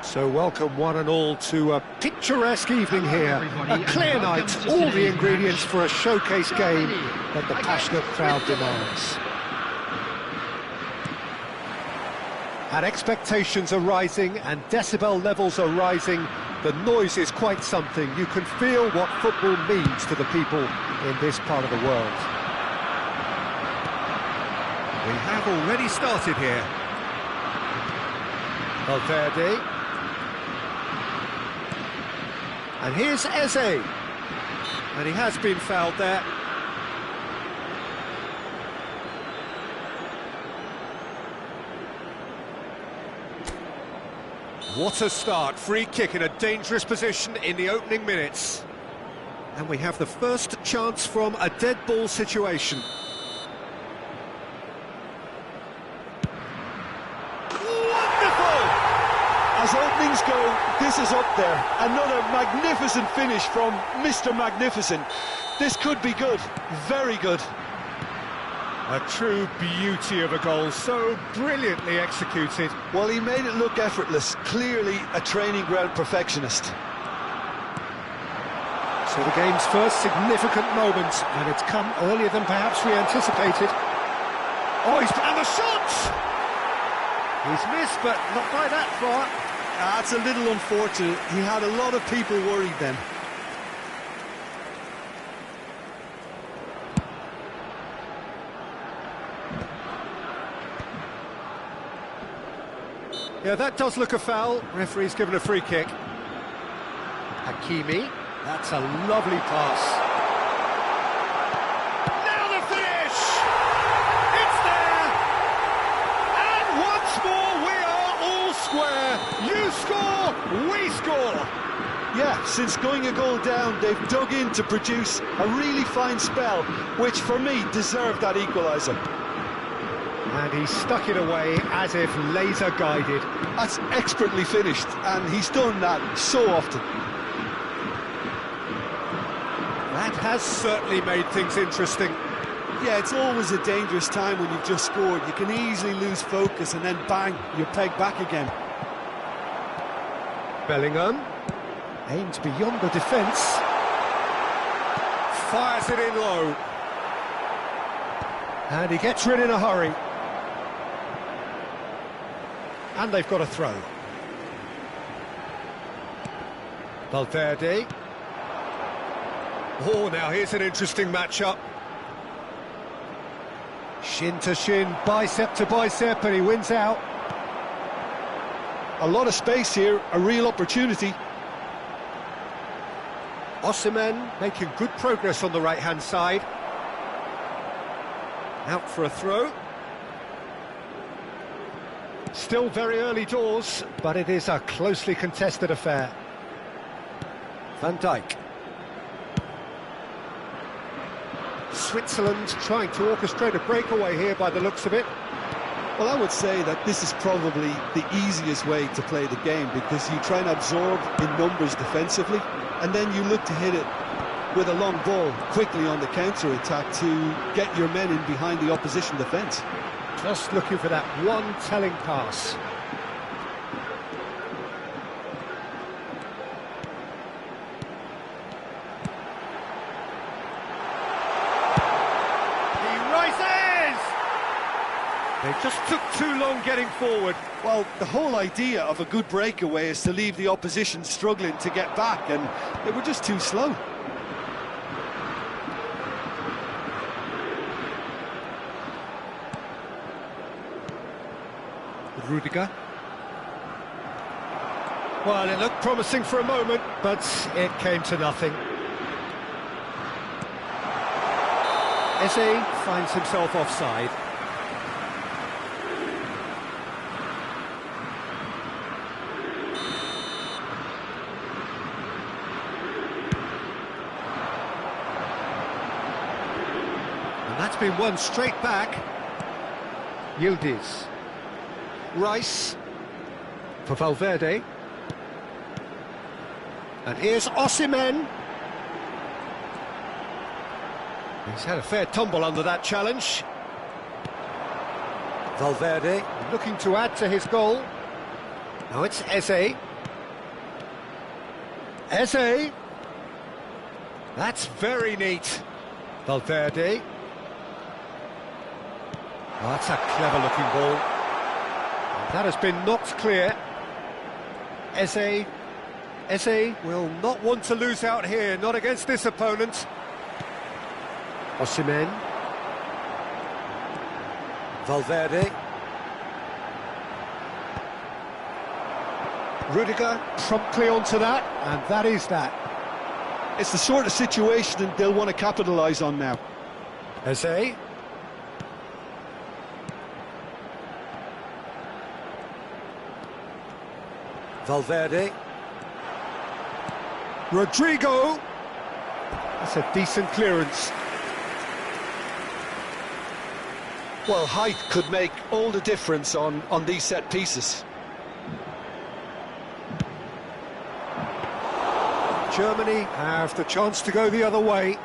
So welcome one and all to a picturesque evening here, a clear night, all the ingredients for a showcase game that the passionate crowd demands. And expectations are rising and decibel levels are rising. The noise is quite something. You can feel what football means to the people in this part of the world. We have already started here. Valverde. And here's Eze. And he has been fouled there. What a start. Free kick in a dangerous position in the opening minutes. And we have the first chance from a dead ball situation. As openings go, this is up there. Another magnificent finish from Mr. Magnificent. This could be good, very good. A true beauty of a goal, so brilliantly executed. Well, he made it look effortless, clearly a training ground perfectionist. So the game's first significant moment, and it's come earlier than perhaps we anticipated. Oh, and the shot! He's missed, but not by that far. That's a little unfortunate. He had a lot of people worried then. Yeah, that does look a foul. Referee's given a free kick. Hakimi, that's a lovely pass. Now the finish! It's there! And once more we are all square. You score, we score. Yeah, since going a goal down, they've dug in to produce a really fine spell, which for me deserved that equaliser. And he stuck it away as if laser guided. That's expertly finished, and he's done that so often. That has certainly made things interesting. Yeah, it's always a dangerous time when you've just scored. You can easily lose focus and then bang, you're pegged back again. Bellingham aims beyond the defence. Fires it in low. And he gets rid in a hurry. And they've got a throw. Valverde. Oh, now here's an interesting matchup. Shin to shin, bicep to bicep, and he wins out. A lot of space here, a real opportunity. Osimhen making good progress on the right-hand side. Out for a throw. Still very early doors, but it is a closely contested affair. Van Dijk. Switzerland trying to orchestrate a breakaway here by the looks of it. Well, I would say that this is probably the easiest way to play the game, because you try and absorb in numbers defensively, and then you look to hit it with a long ball quickly on the counter-attack to get your men in behind the opposition defence. Just looking for that one telling pass. He rises! They just took too long getting forward. Well, the whole idea of a good breakaway is to leave the opposition struggling to get back, and they were just too slow. Rudiger. Well, it looked promising for a moment, but it came to nothing. Eze finds himself offside. And that's been won straight back. Yildiz. Rice for Valverde, and here's Osimhen. He's had a fair tumble under that challenge. Valverde looking to add to his goal. Now it's Eze. Eze. That's very neat. Valverde. Oh, that's a clever looking ball. That has been knocked clear. Eze will not want to lose out here, not against this opponent. Osimhen. Valverde. Rudiger promptly onto that, and that is that. It's the sort of situation that they'll want to capitalise on now. Eze. Valverde. Rodrigo. That's a decent clearance. Well, height could make all the difference on these set pieces. Germany have the chance to go the other way.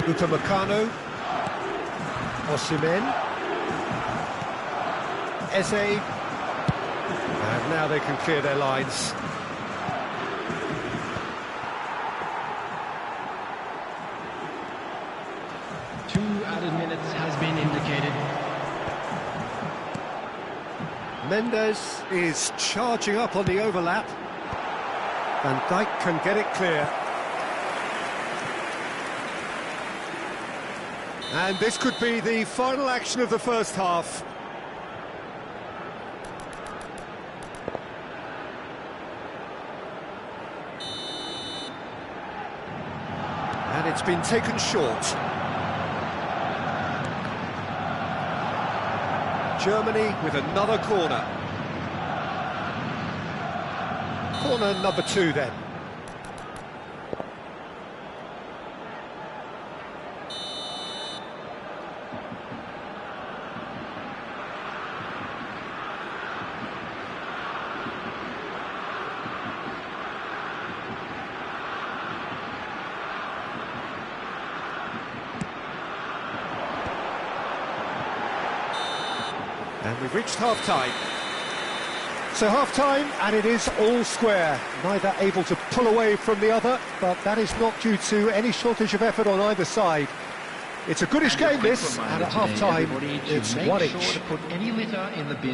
Upamecano, Osimhen, Eze, and now they can clear their lines. Two added minutes has been indicated. Mendes is charging up on the overlap. Van Dijk can get it clear. And this could be the final action of the first half. And it's been taken short. Germany with another corner. Corner number 2 then. And we've reached half-time. So half-time, and it is all square. Neither able to pull away from the other, but that is not due to any shortage of effort on either side. It's a goodish game, this, and at half-time, it's one each.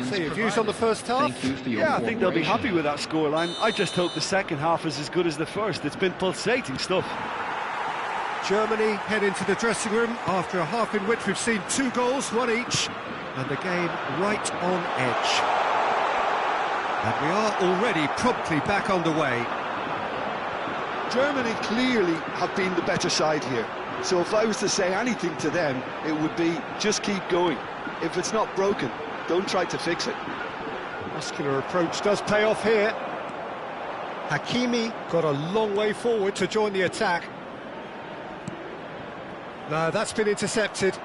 So your views on the first half? Yeah, I think they'll be happy with that scoreline. I just hope the second half is as good as the first. It's been pulsating stuff. Germany head into the dressing room after a half in which we've seen 2 goals, 1 each, and the game right on edge. And we are already promptly back underway. Germany clearly have been the better side here. So if I was to say anything to them, it would be just keep going. If it's not broken, don't try to fix it. Muscular approach does pay off here. Hakimi got a long way forward to join the attack. No, that's been intercepted.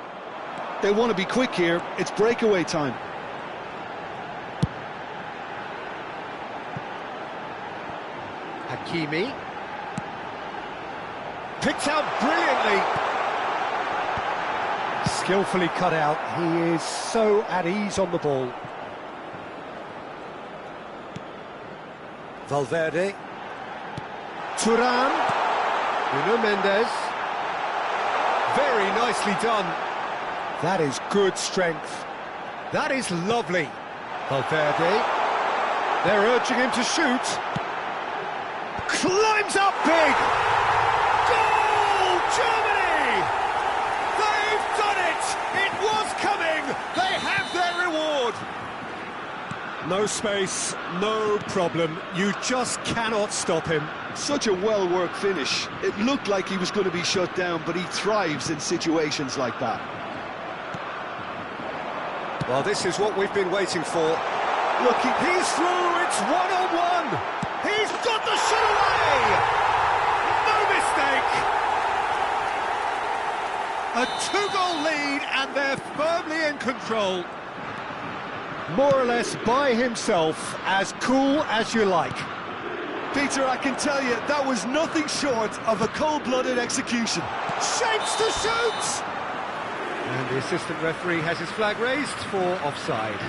They want to be quick here. It's breakaway time. Hakimi. Picked out brilliantly. Skillfully cut out. He is so at ease on the ball. Valverde. Thuram. Nuno Mendes. Very nicely done. That is good strength. That is lovely. Valverde. They're urging him to shoot. Climbs up big. Goal, Germany! They've done it! It was coming! They have their reward! No space, no problem. You just cannot stop him. Such a well-worked finish. It looked like he was going to be shut down, but he thrives in situations like that. Well, this is what we've been waiting for. Look, he's through, it's one-on-one! He's got the shot away! No mistake! A two-goal lead, and they're firmly in control. More or less by himself, as cool as you like. Peter, I can tell you, that was nothing short of a cold-blooded execution. Shapes to shoot! And the assistant referee has his flag raised for offside.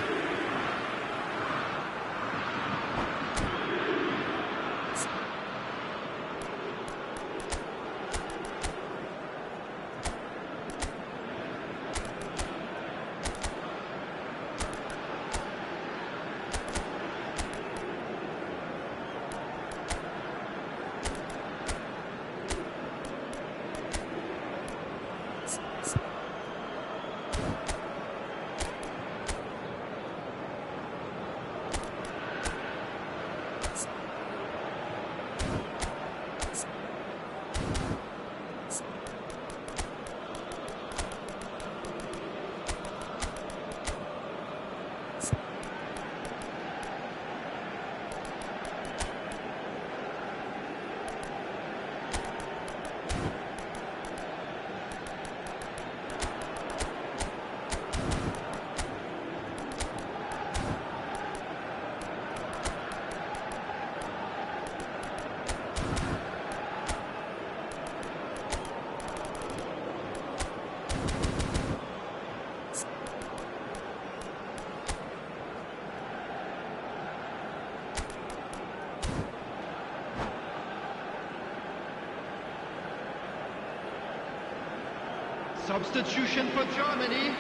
Substitution for Germany,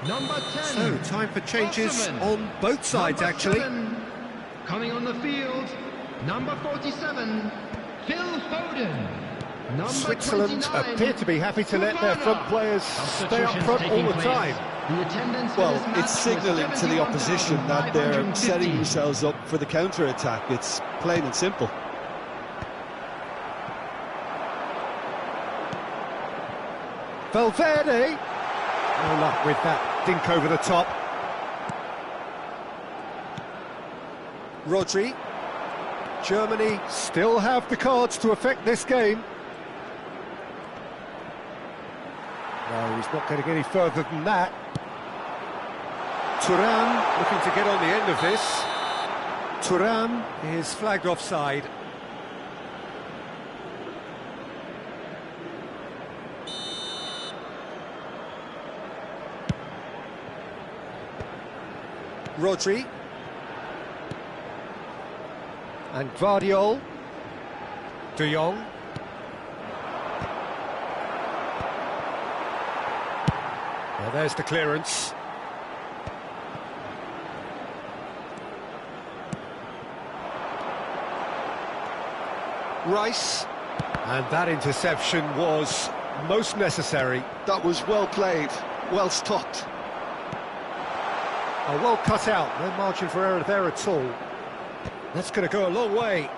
number 10. So, time for changes Osimhen. on both sides, Number actually. 7, coming on the field, number 47, Phil Foden. Number Switzerland 29, appear to be happy to let their front players stay up front all the time. The attendance for Well, this match it's signalling was to the opposition that they're 71,550. setting themselves up for the counter-attack. It's plain and simple. Valverde. No luck with that dink over the top. Rodri. Germany still have the cards to affect this game. No, he's not getting any further than that. Thuram looking to get on the end of this. Thuram is flagged offside. Rodri. And Gvardiol. De Jong. Well, there's the clearance. Rice. And that interception was most necessary. That was well played, well stopped. Oh, well cut out, no margin for error there at all. That's going to go a long way.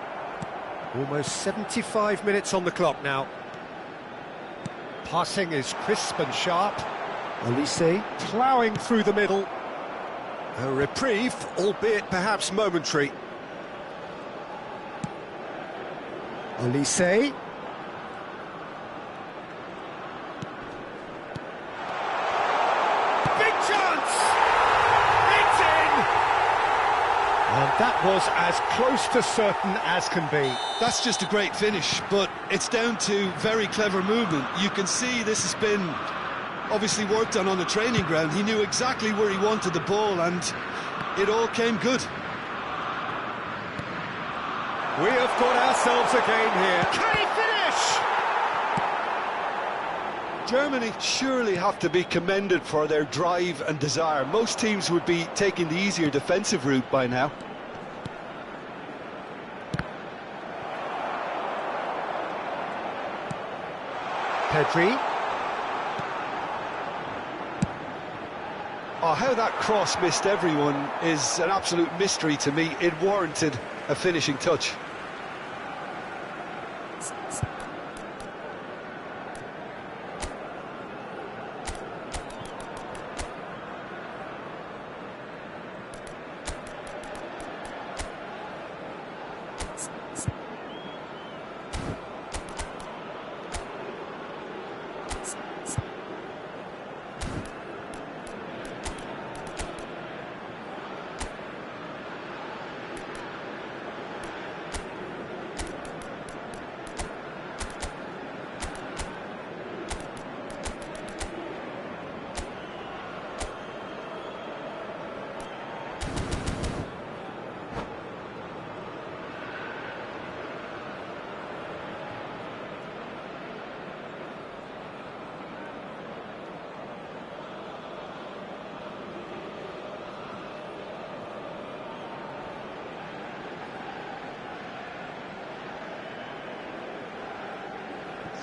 Almost 75 minutes on the clock now. Passing is crisp and sharp. Olise ploughing through the middle. A reprieve, albeit perhaps momentary. Olise. Big chance! It's in! And that was as close to certain as can be. That's just a great finish, but it's down to very clever movement. You can see this has been obviously worked on the training ground. He knew exactly where he wanted the ball, and it all came good. We have got ourselves a game here. Can he finish? Germany surely have to be commended for their drive and desire. Most teams would be taking the easier defensive route by now. Pedri. Oh, how that cross missed everyone is an absolute mystery to me. It warranted a finishing touch.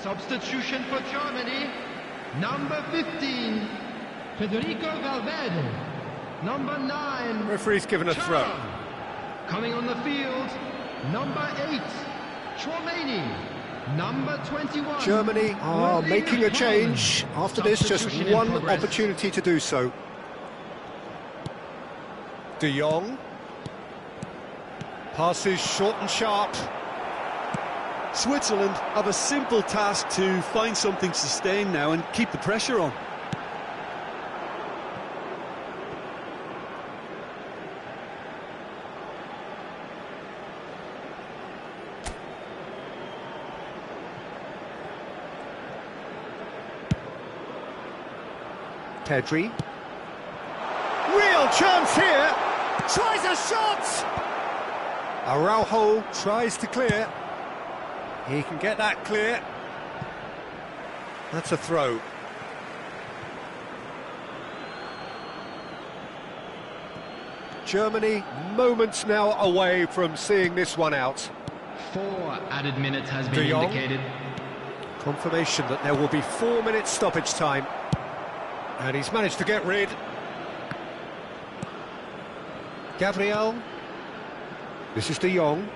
Substitution for Germany, number 15, Federico Valverde. Number 9, Referee's given a throw. Chara. Coming on the field, number 8, Chouameni. Number 21. Germany are Erling making a Haaland. change. After this, just Substitution in one progress. opportunity to do so. De Jong. Passes short and sharp. Switzerland have a simple task to find something sustained now and keep the pressure on. Pedri. Real chance here. Tries a shot. Araujo tries to clear. He can get that clear. That's a throw. Germany moments now away from seeing this one out. 4 added minutes has been De Jong. indicated. Confirmation that there will be 4 minutes stoppage time. And he's managed to get rid. Gabriel. This is De Jong.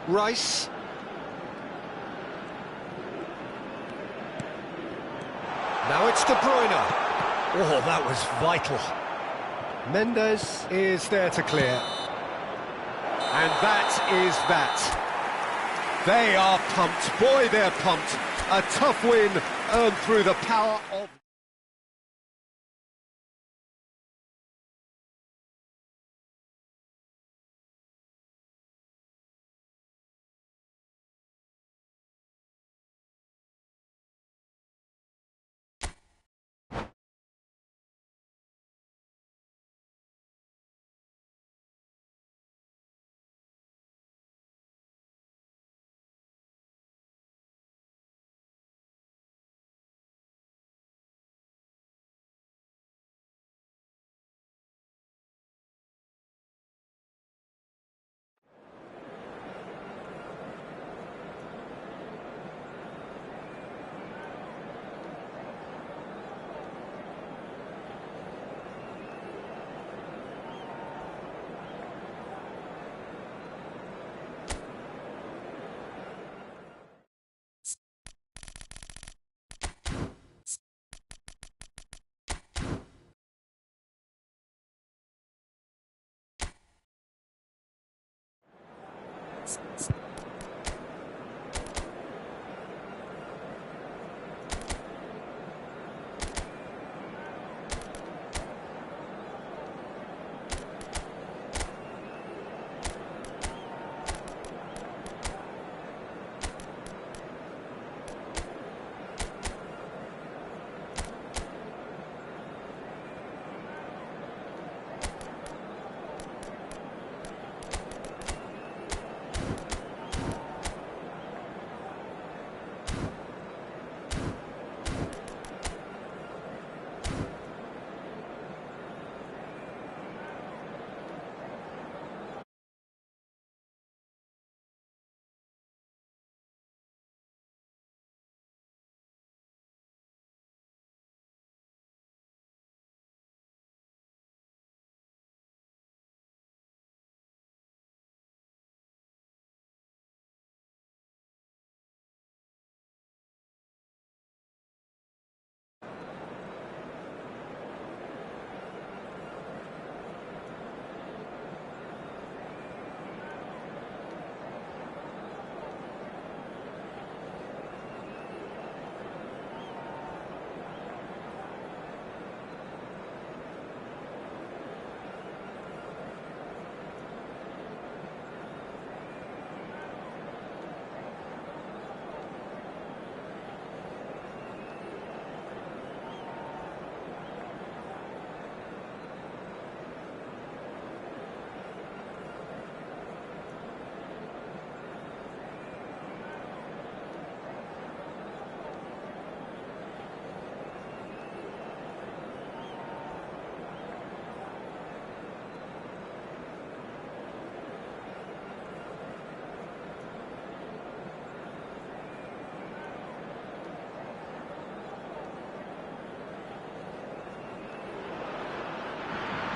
Rice. Now it's De Bruyne. Oh, that was vital. Mendes is there to clear. And that is that. They are pumped. Boy, they're pumped. A tough win earned through the power of...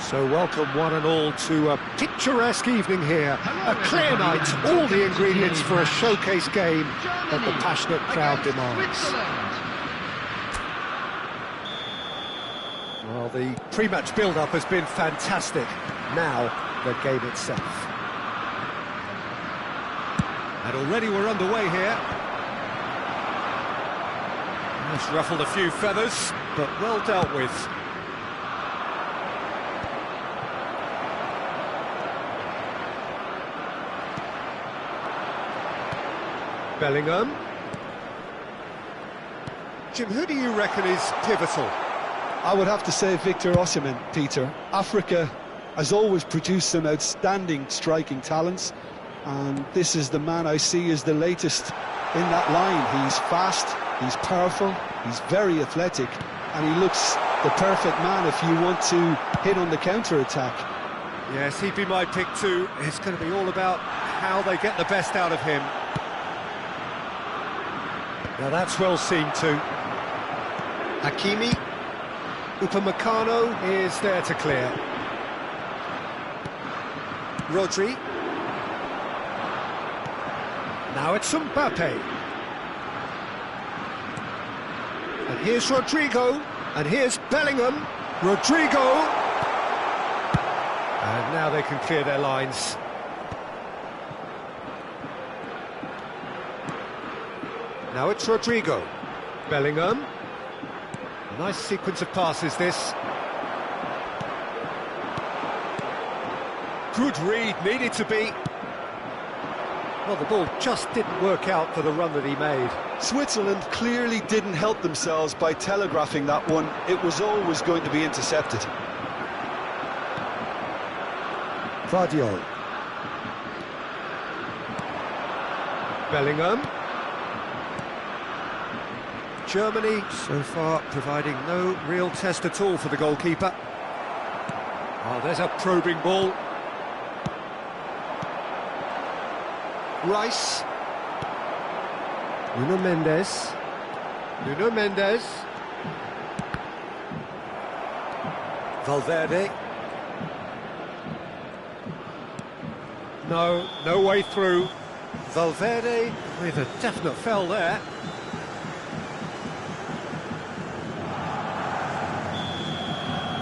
So welcome one and all to a picturesque evening here. A clear night, all the ingredients for a showcase game that the passionate crowd demands. Well, the pre-match build-up has been fantastic. Now, the game itself. And already we're underway here. It's ruffled a few feathers, but well dealt with. Bellingham. Jim, who do you reckon is pivotal? I would have to say Victor Osimhen, Peter. Africa has always produced some outstanding striking talents, and this is the man I see as the latest in that line. He's fast, he's powerful, he's very athletic, and he looks the perfect man if you want to hit on the counter-attack. Yes, he'd be my pick too. It's going to be all about how they get the best out of him. Now that's well seen too. Hakimi. Upamecano is there to clear. Rodri. Now it's Mbappe. And here's Rodrigo. And here's Bellingham. Rodrigo. And now they can clear their lines. Now it's Rodrigo. Bellingham. Nice sequence of passes, this. Good read, needed to be. Well, the ball just didn't work out for the run that he made. Switzerland clearly didn't help themselves by telegraphing that one. It was always going to be intercepted. Vardiol. Bellingham. Germany, so far, providing no real test at all for the goalkeeper. Oh, there's a probing ball. Rice. Nuno Mendes. Nuno Mendes. Valverde. No way through. Valverde with a definite foul there.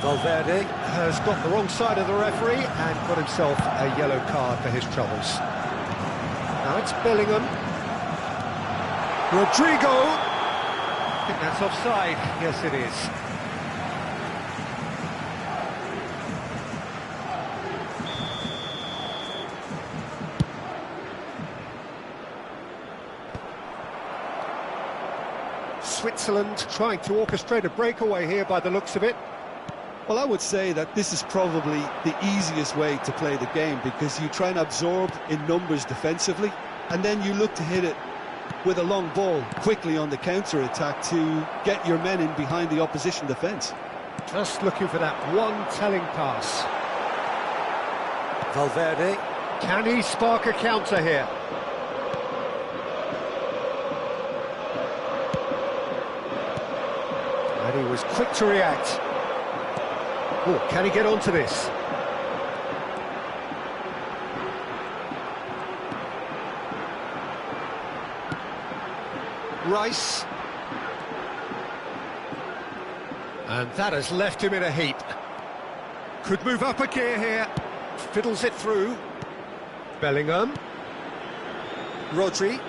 Valverde has got the wrong side of the referee and got himself a yellow card for his troubles. Now it's Bellingham. Rodrigo. I think that's offside. Yes, it is. Switzerland trying to orchestrate a breakaway here by the looks of it. Well, I would say that this is probably the easiest way to play the game because you try and absorb in numbers defensively and then you look to hit it with a long ball quickly on the counter-attack to get your men in behind the opposition defence. Just looking for that one telling pass. Valverde, can he spark a counter here? And he was quick to react. Oh, can he get onto this? Rice. And that has left him in a heap. Could move up a gear here. Fiddles it through. Bellingham. Rodri.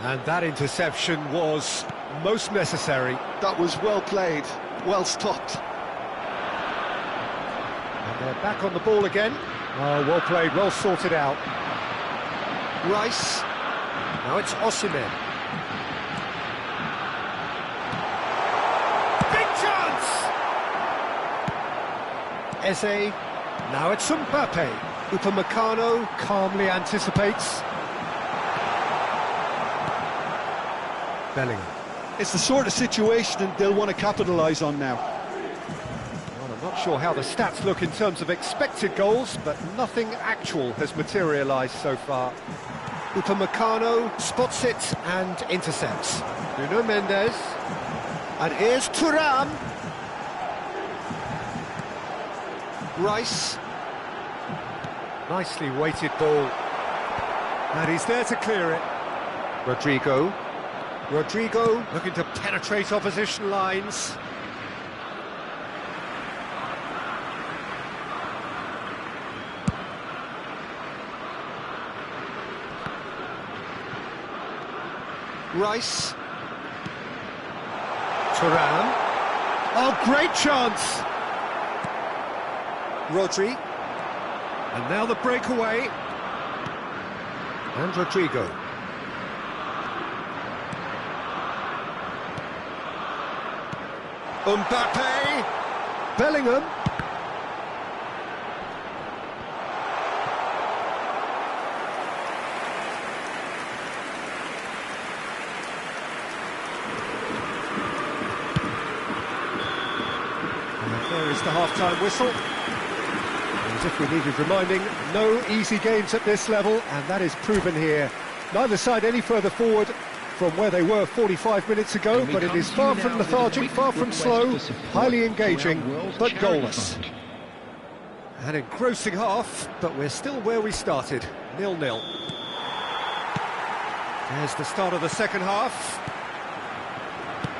And that interception was most necessary. That was well played, well stopped. And they're back on the ball again. Oh, well played, well sorted out. Rice. Now it's Osimhen. Big chance! Eze. Now it's Mbappe. Upamecano calmly anticipates. Bellingham. It's the sort of situation they'll want to capitalise on now. Well, I'm not sure how the stats look in terms of expected goals, but nothing actual has materialised so far. Upamecano spots it and intercepts. Nuno Mendes. And here's Thuram. Rice. Nicely weighted ball. And he's there to clear it. Rodrigo. Rodrigo looking to penetrate opposition lines. Rice. Thuram. Oh, great chance! Rodri. And now the breakaway. And Rodrigo. Mbappe. Bellingham. And there is the half-time whistle. As if we needed reminding, no easy games at this level, and that is proven here. Neither side any further forward from where they were 45 minutes ago, but it is far from lethargic, far from slow, highly engaging, but goalless. An engrossing half, but we're still where we started, 0-0. There's the start of the second half.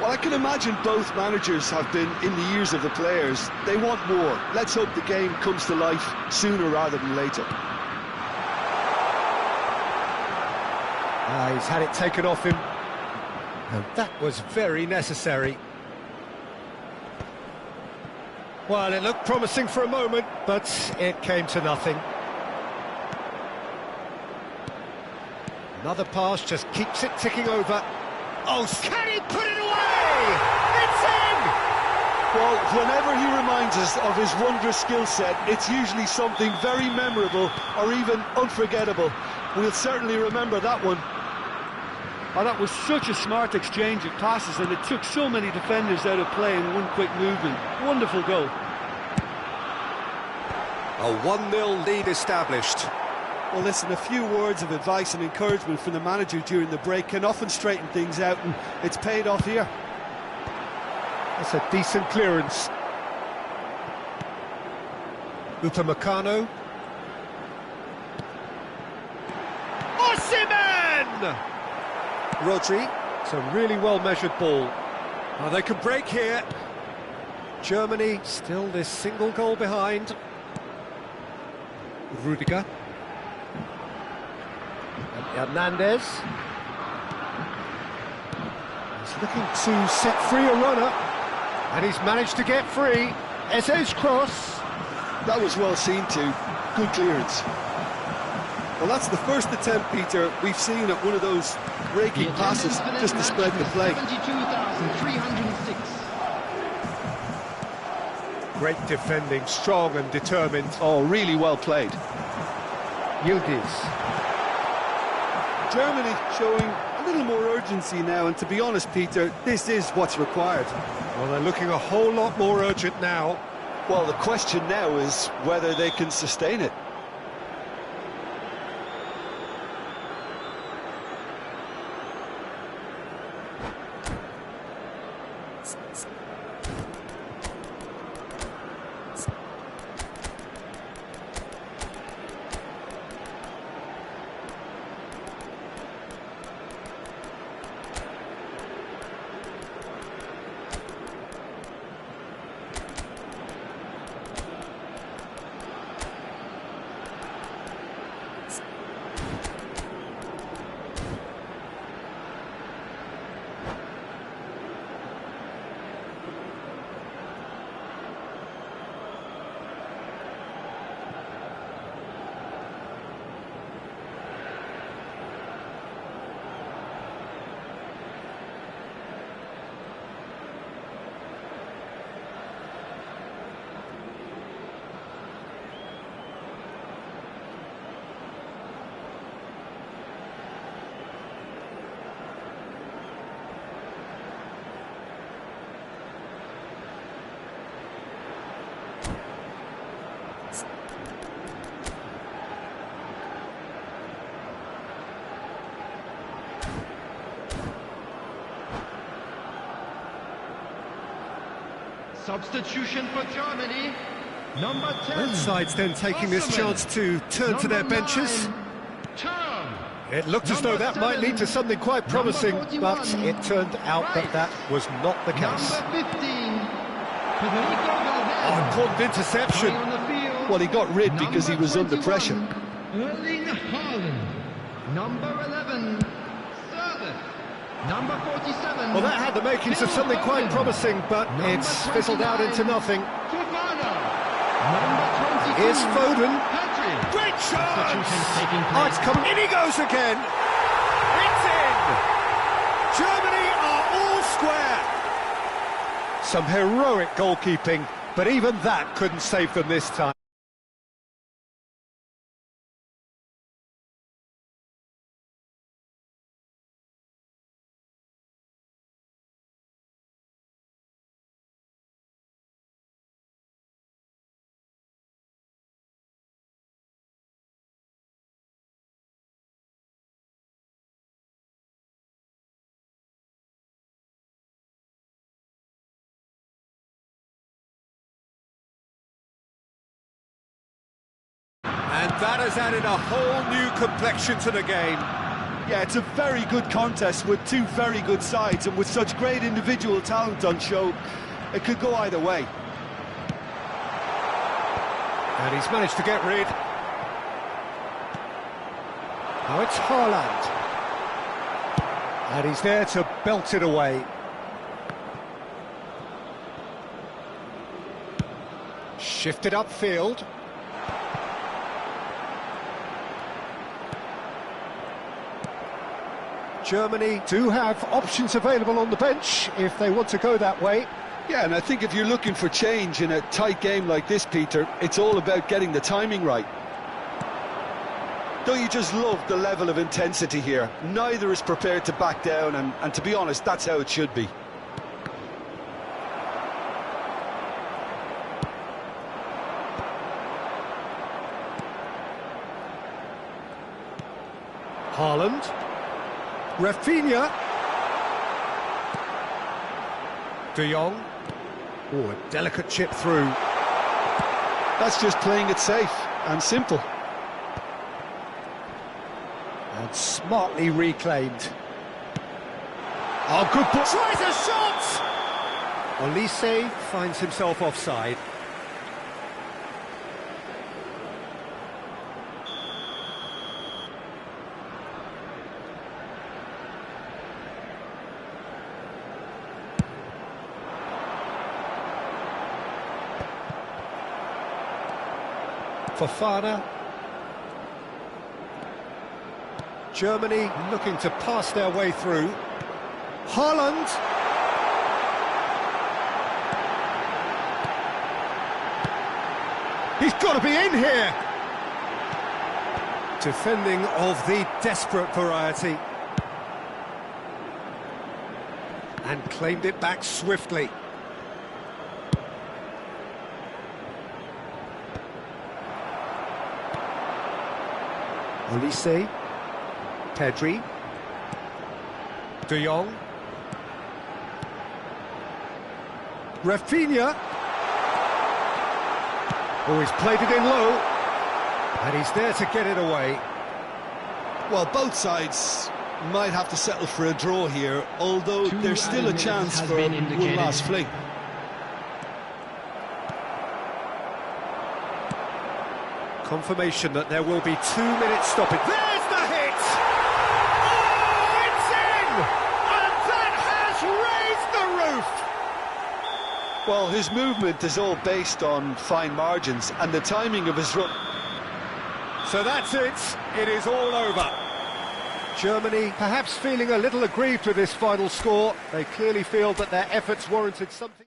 Well, I can imagine both managers have been in the ears of the players. They want more. Let's hope the game comes to life sooner rather than later. He's had it taken off him, and that was very necessary. Well, it looked promising for a moment, but it came to nothing. Another pass just keeps it ticking over. Oh, can he put it away? It's in! Well, whenever he reminds us of his wondrous skill set, it's usually something very memorable or even unforgettable. We'll certainly remember that one. Oh, that was such a smart exchange of passes, and it took so many defenders out of play in one quick movement. Wonderful goal. A 1-0 lead established. Well, listen, a few words of advice and encouragement from the manager during the break can often straighten things out, and it's paid off here. That's a decent clearance. Upamecano. Osimhen! Rodri. It's a really well-measured ball. Oh, they could break here. Germany still this single goal behind. Rudiger. And Hernandez. He's looking to set free a runner, and he's managed to get free. Eze's cross. That was well seen too. Good clearance. Well, that's the first attempt, Peter, we've seen at one of those raking passes just to spread the play. 72,306. Great defending, strong and determined. Oh, really well played. Yildiz. Germany showing a little more urgency now, and to be honest, Peter, this is what's required. Well, they're looking a whole lot more urgent now. Well, the question now is whether they can sustain it. Substitution for Germany, number 10. Both sides then taking this chance to turn to their benches. It looked as though that might lead to something quite promising, but it turned out that that was not the case. Number 15, Federico Valverde. Oh, important interception. Coming on the field, Well, he got rid because he was under 21, pressure. Erling Haaland. Number 11, Servette. Number 47. Well, that had the makings of something quite promising, but it's fizzled out into nothing. Fofana. Number 22. Here's Foden. Pedri. Great chance! Substitutions taking Oh, place. it's coming. In he goes again. It's in! Germany are all square. Some heroic goalkeeping, but even that couldn't save them this time. And that has added a whole new complexion to the game. Yeah, it's a very good contest with two very good sides, and with such great individual talent on show, it could go either way. And he's managed to get rid. Now it's Haaland. And he's there to belt it away. Shifted upfield. Germany do have options available on the bench if they want to go that way. Yeah, and I think if you're looking for change in a tight game like this, Peter, it's all about getting the timing right. Don't you just love the level of intensity here? Neither is prepared to back down, and to be honest, that's how it should be. Haaland. Rafinha. De Jong. Oh, a delicate chip through. That's just playing it safe and simple. And smartly reclaimed. Oh, good ball. Tries a shot! Olise finds himself offside. Fofana. Germany looking to pass their way through. Haaland. He's got to be in here! Defending of the desperate variety. And claimed it back swiftly. Olise. Pedri. De Jong. Rafinha. Oh, he's played it in low. And he's there to get it away. Well, both sides might have to settle for a draw here, although there's still a chance for one last fling. Confirmation that there will be 2 minutes stoppage. There's the hit! Oh, it's in! And that has raised the roof! Well, his movement is all based on fine margins and the timing of his run. So that's it. It is all over. Germany perhaps feeling a little aggrieved with this final score. They clearly feel that their efforts warranted something.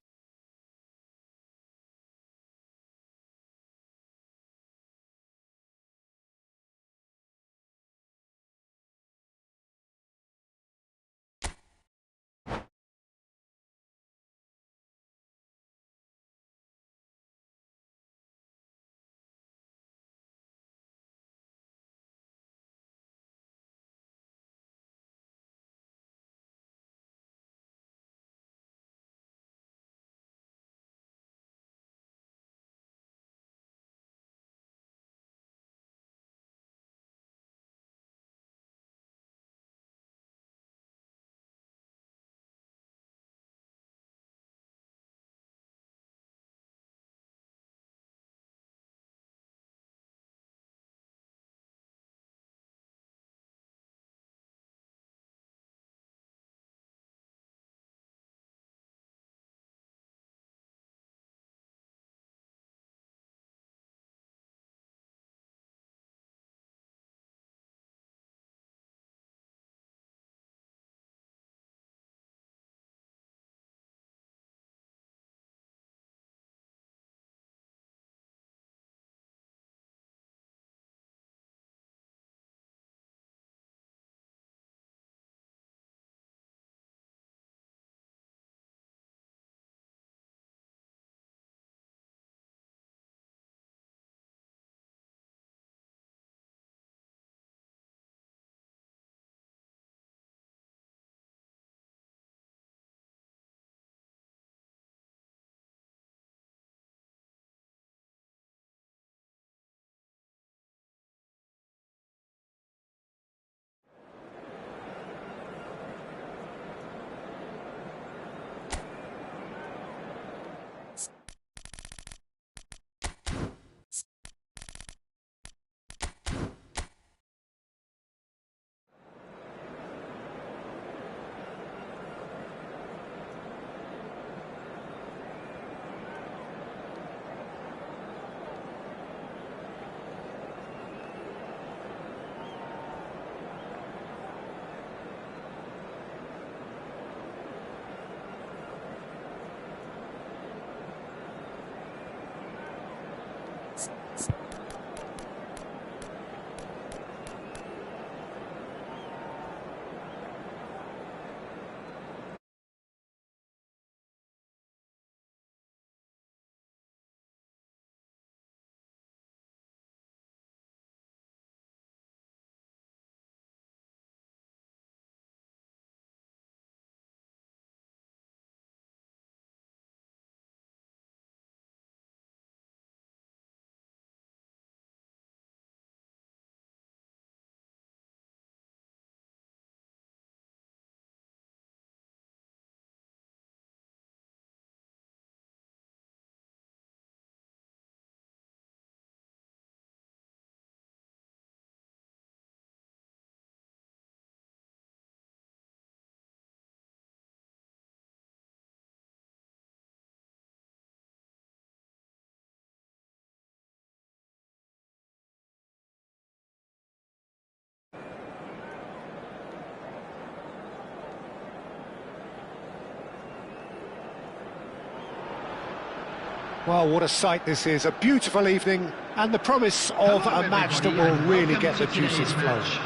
Well, what a sight this is. A beautiful evening and the promise of Hello, a match that everybody, will and really welcome get the to today's juices flowing. match.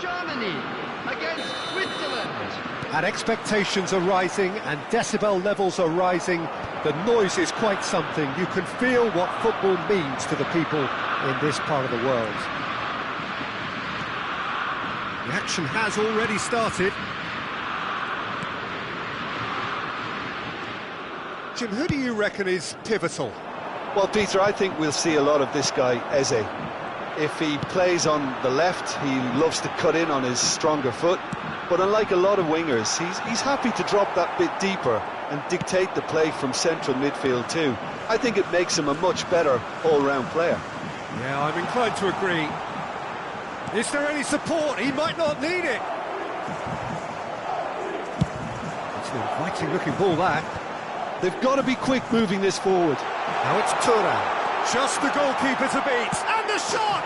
Germany against Switzerland. And expectations are rising and decibel levels are rising. The noise is quite something. You can feel what football means to the people in this part of the world. The action has already started. Jim, who do you reckon is pivotal? Well, Peter, I think we'll see a lot of this guy, Eze. If he plays on the left, he loves to cut in on his stronger foot. But unlike a lot of wingers, he's happy to drop that bit deeper and dictate the play from central midfield too. I think it makes him a much better all-round player. Yeah, I'm inclined to agree. Is there any support? He might not need it. It's an inviting-looking ball, that. They've got to be quick moving this forward. Now it's Thuram. Just the goalkeeper to beat. And the shot!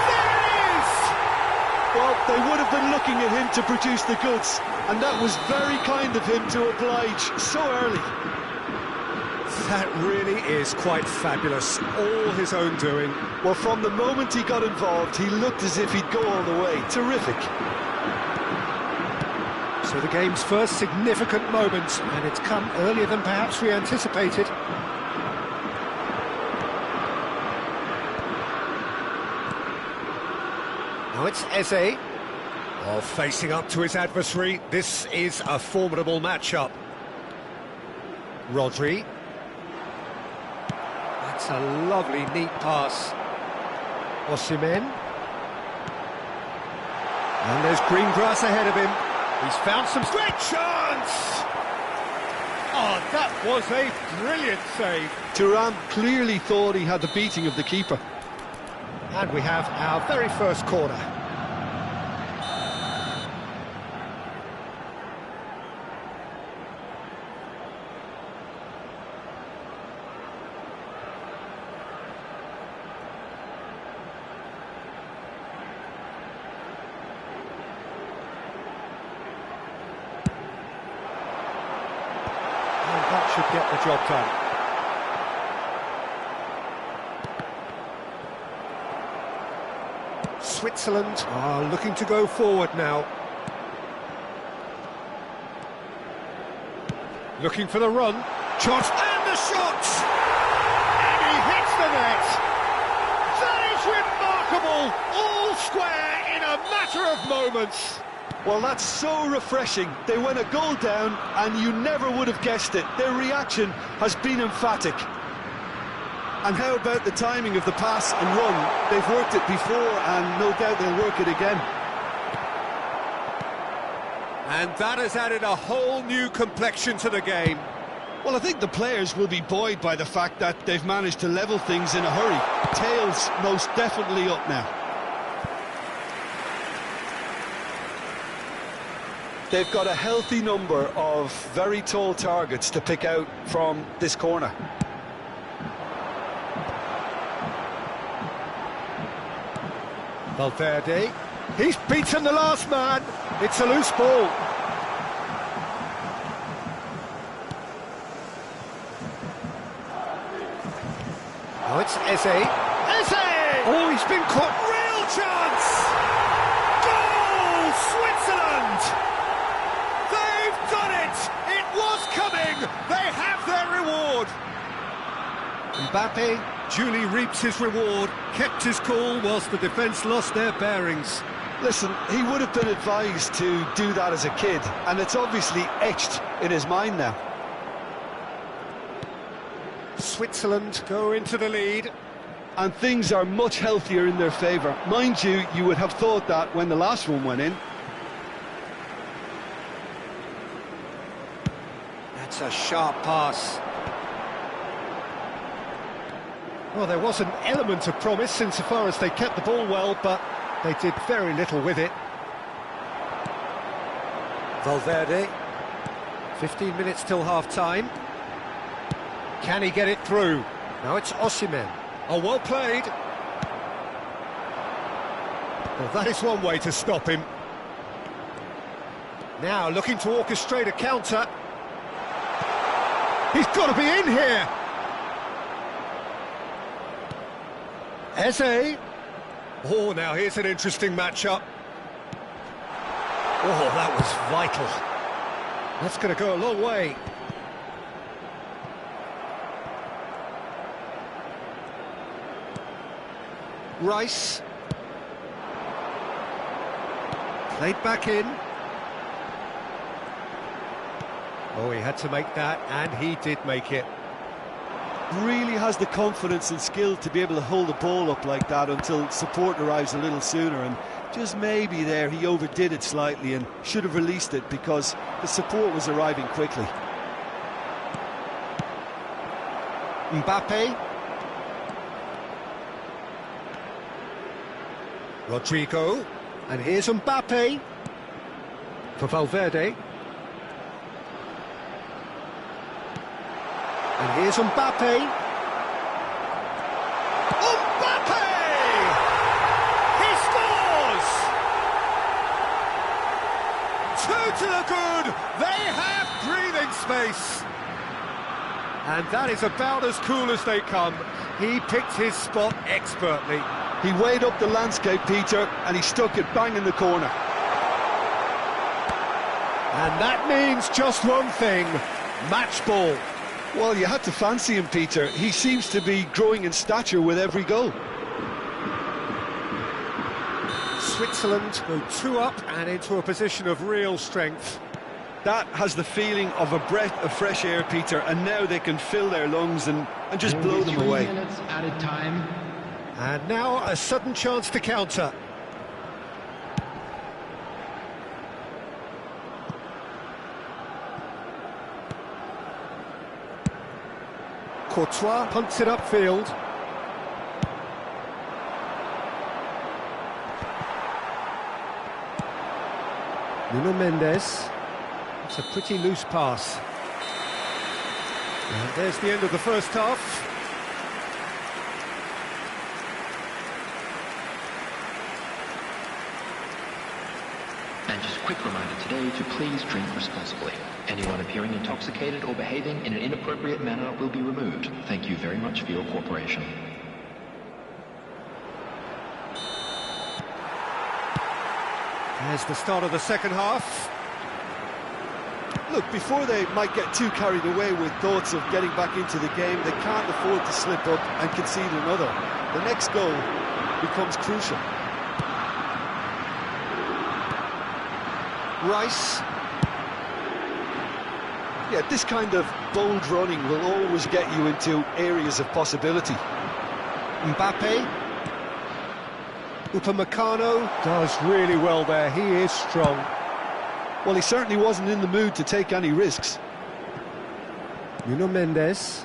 There it is! Well, they would have been looking at him to produce the goods, and that was very kind of him to oblige so early. That really is quite fabulous. All his own doing. Well, from the moment he got involved, he looked as if he'd go all the way. Terrific. So the game's first significant moment, and it's come earlier than perhaps we anticipated. Now it's Eze. Oh, facing up to his adversary. This is a formidable matchup. Rodri. That's a lovely, neat pass. Osimhen. And there's green grass ahead of him. He's found some great chance! Oh, that was a brilliant save. Thuram clearly thought he had the beating of the keeper. And we have our very first corner. That should get the job done. Switzerland are looking to go forward now. Looking for the run. Shot and the shot! And he hits the net! That is remarkable! All square in a matter of moments! Well, that's so refreshing. They went a goal down, and you never would have guessed it. Their reaction has been emphatic. And how about the timing of the pass and run? They've worked it before, and no doubt they'll work it again. And that has added a whole new complexion to the game. Well, I think the players will be buoyed by the fact that they've managed to level things in a hurry. Tails most definitely up now. They've got a healthy number of very tall targets to pick out from this corner. Valverde, he's beaten the last man. It's a loose ball. Oh, it's Eze. Eze! Oh, he's been caught. Real chance! Goal! Switzerland! They've done it! It was coming! They have their reward! Mbappe duly reaps his reward, kept his cool whilst the defence lost their bearings. Listen, he would have been advised to do that as a kid, and it's obviously etched in his mind now. Switzerland go into the lead. And things are much healthier in their favour. Mind you, you would have thought that when the last one went in. That's a sharp pass. Well, there was an element of promise insofar as they kept the ball well, but they did very little with it. Valverde. 15 minutes till half-time. Can he get it through? Now it's Osimhen. Oh, well played. Well, that is one way to stop him. Now looking to orchestrate a counter. He's got to be in here. Eze. Oh, now here's an interesting matchup. Oh, that was vital. That's going to go a long way. Rice. Played back in. Oh, he had to make that, and he did make it. Really has the confidence and skill to be able to hold the ball up like that until support arrives a little sooner, and just maybe there he overdid it slightly and should have released it because the support was arriving quickly. Mbappe. Rodrigo. And here's Mbappe. For Valverde. And here's Mbappe. Mbappe! He scores! 2 to the good. They have breathing space. And that is about as cool as they come. He picked his spot expertly. He weighed up the landscape, Peter, and he stuck it bang in the corner. And that means just one thing, match ball. Well, you had to fancy him, Peter. He seems to be growing in stature with every goal. Switzerland go 2 up and into a position of real strength. That has the feeling of a breath of fresh air, Peter, and now they can fill their lungs and just blow them 3 away. minutes added time. And now a sudden chance to counter. Courtois punts it upfield. Nuno Mendes. It's a pretty loose pass. And there's the end of the first half. And just a quick reminder today to please drink responsibly. Anyone appearing intoxicated or behaving in an inappropriate manner will be removed. Thank you very much for your cooperation. There's the start of the second half. Look, before they might get too carried away with thoughts of getting back into the game, they can't afford to slip up and concede another. The next goal becomes crucial. Rice. Yeah, this kind of bold running will always get you into areas of possibility. Mbappe. Upamecano does really well there. He is strong. Well, he certainly wasn't in the mood to take any risks. Nuno Mendes.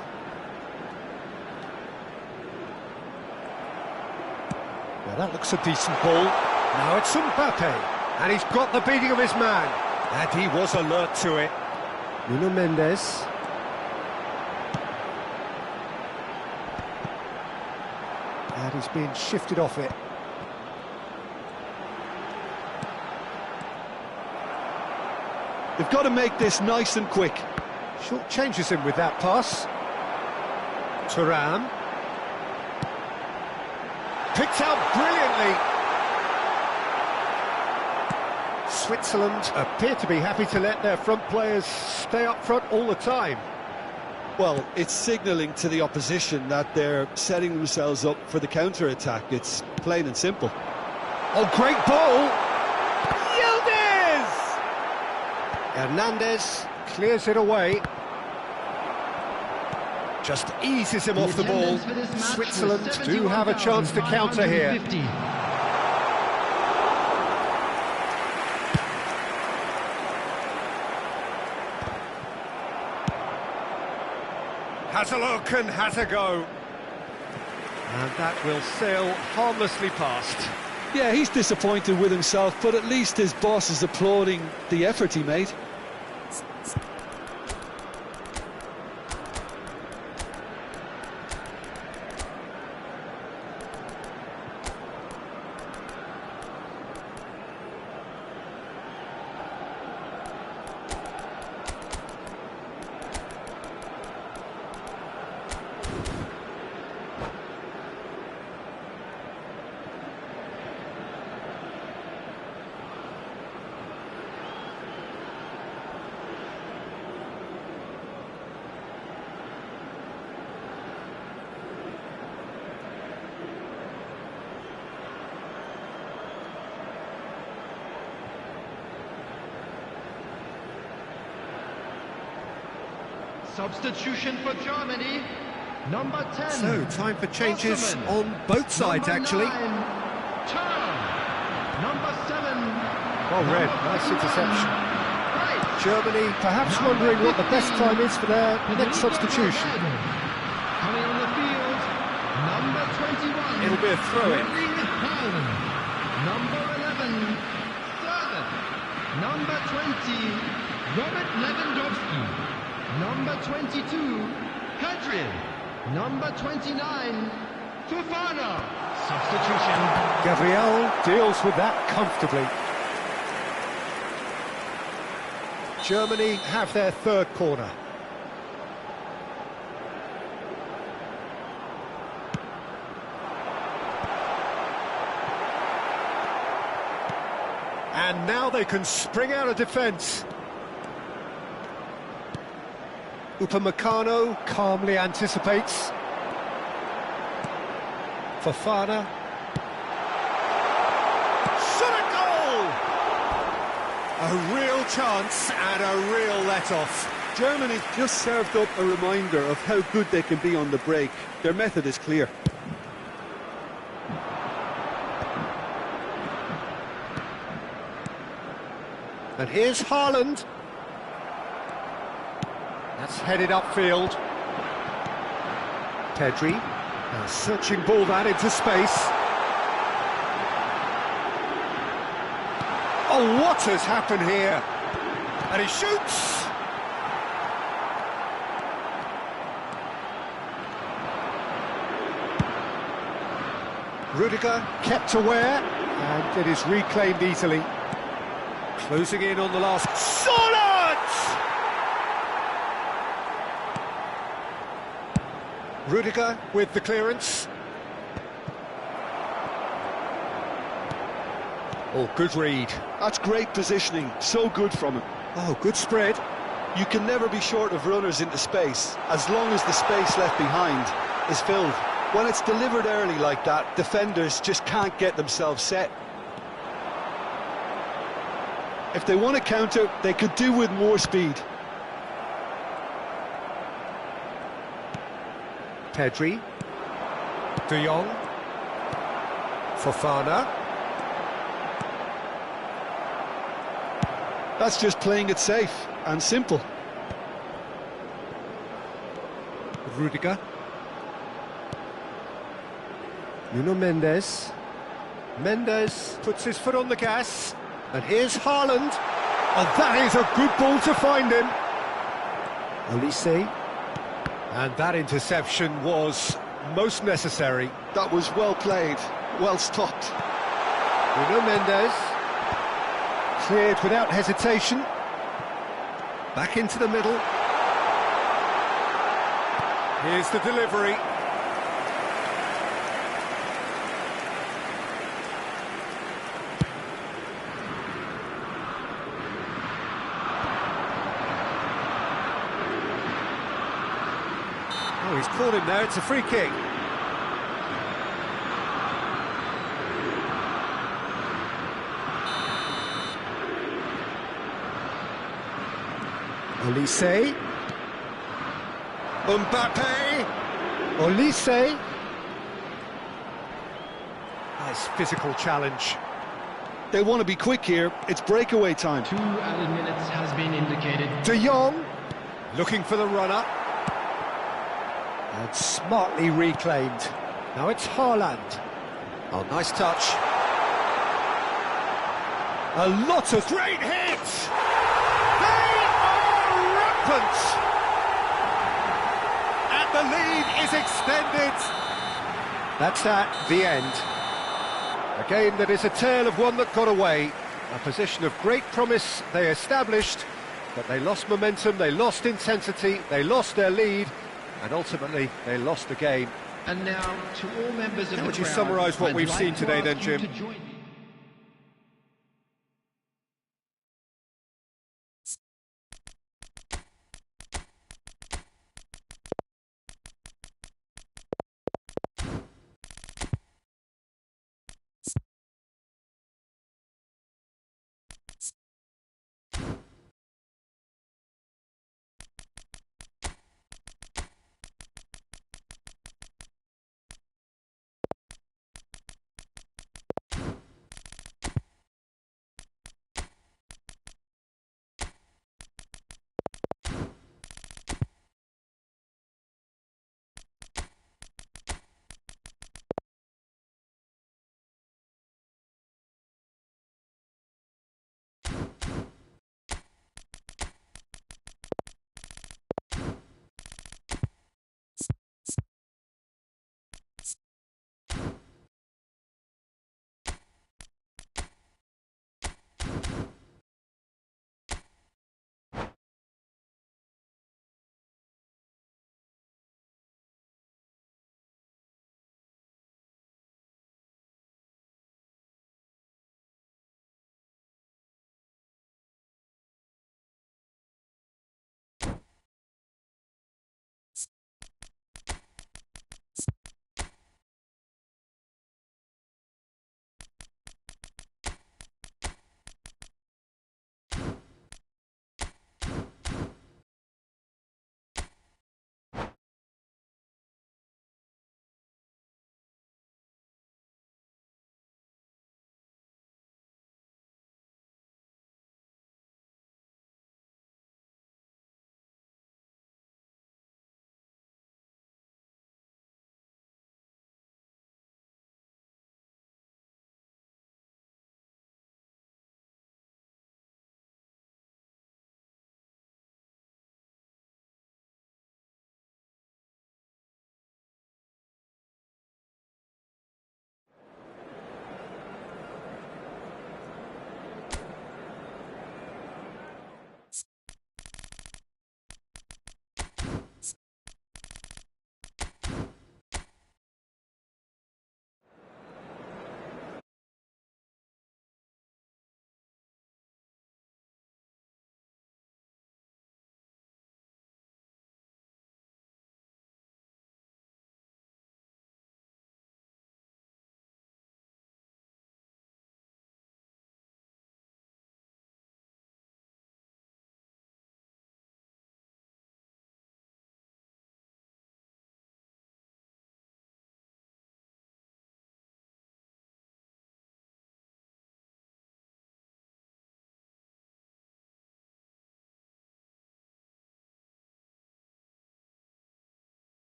Now that looks a decent ball. Now it's Mbappe. And he's got the beating of his man. And he was alert to it. Nuno Mendes. And he's being shifted off it. They've got to make this nice and quick. Short changes him with that pass. Thuram. Picked out brilliantly. Switzerland appear to be happy to let their front players stay up front all the time. Well, it's signalling to the opposition that they're setting themselves up for the counter-attack. It's plain and simple. Oh, great ball! Yildiz! Hernandez clears it away. Just eases him off the ball. Switzerland do have a chance to counter here. Has a look and has a go. And that will sail harmlessly past. Yeah, he's disappointed with himself, but at least his boss is applauding the effort he made. Substitution for Germany. Number 10. So, time for changes Osman. on both sides, Number actually. 9, Turn. Number 7. Well read, nice interception. Germany perhaps wondering what the best time is for their next substitution. Coming on the field, number 21. It'll be a throw-in. Erling Haaland. Number 11, Servant. Number 20, Robert Lewandowski. Number 22, Pedri. Number 29, Fofana. Substitution. Gabriel deals with that comfortably. Germany have their third corner. And now they can spring out of defence. Upamecano calmly anticipates. Fofana. Shot a goal! A real chance and a real let-off. Germany just served up a reminder of how good they can be on the break. Their method is clear. And here's Haaland. That's headed upfield. Pedri. Now searching ball that into space. Oh, what has happened here? And he shoots! Rudiger kept aware, and it is reclaimed easily. Closing in on the last... Solid! Rudiger with the clearance. Oh, good read. That's great positioning, so good from him. Oh, good spread. You can never be short of runners into space, as long as the space left behind is filled. When it's delivered early like that, defenders just can't get themselves set. If they want to counter, they could do with more speed. Pedri. De Jong. Fofana. That's just playing it safe and simple. Rudiger. Nuno Mendes. Mendes puts his foot on the gas. And here's Haaland. And that is a good ball to find him. Olise. And that interception was most necessary. That was well played, well stopped. Nuno Mendes. Cleared without hesitation. Back into the middle. Here's the delivery. Oh, he's caught him there, it's a free kick. Olise. Mbappe. Olise. Nice physical challenge. They want to be quick here, it's breakaway time. 2 added minutes has been indicated. De Jong. Looking for the runner. And smartly reclaimed. Now it's Haaland. Oh, nice touch. A lot of great hits! They are rampant! And the lead is extended. That's at the end. A game that is a tale of one that got away. A position of great promise they established, but they lost momentum, they lost intensity, they lost their lead, and ultimately they lost the game. And now, to all members of the crowd, Would you summarise what I'd we've like seen to today ask then, you Jim? to join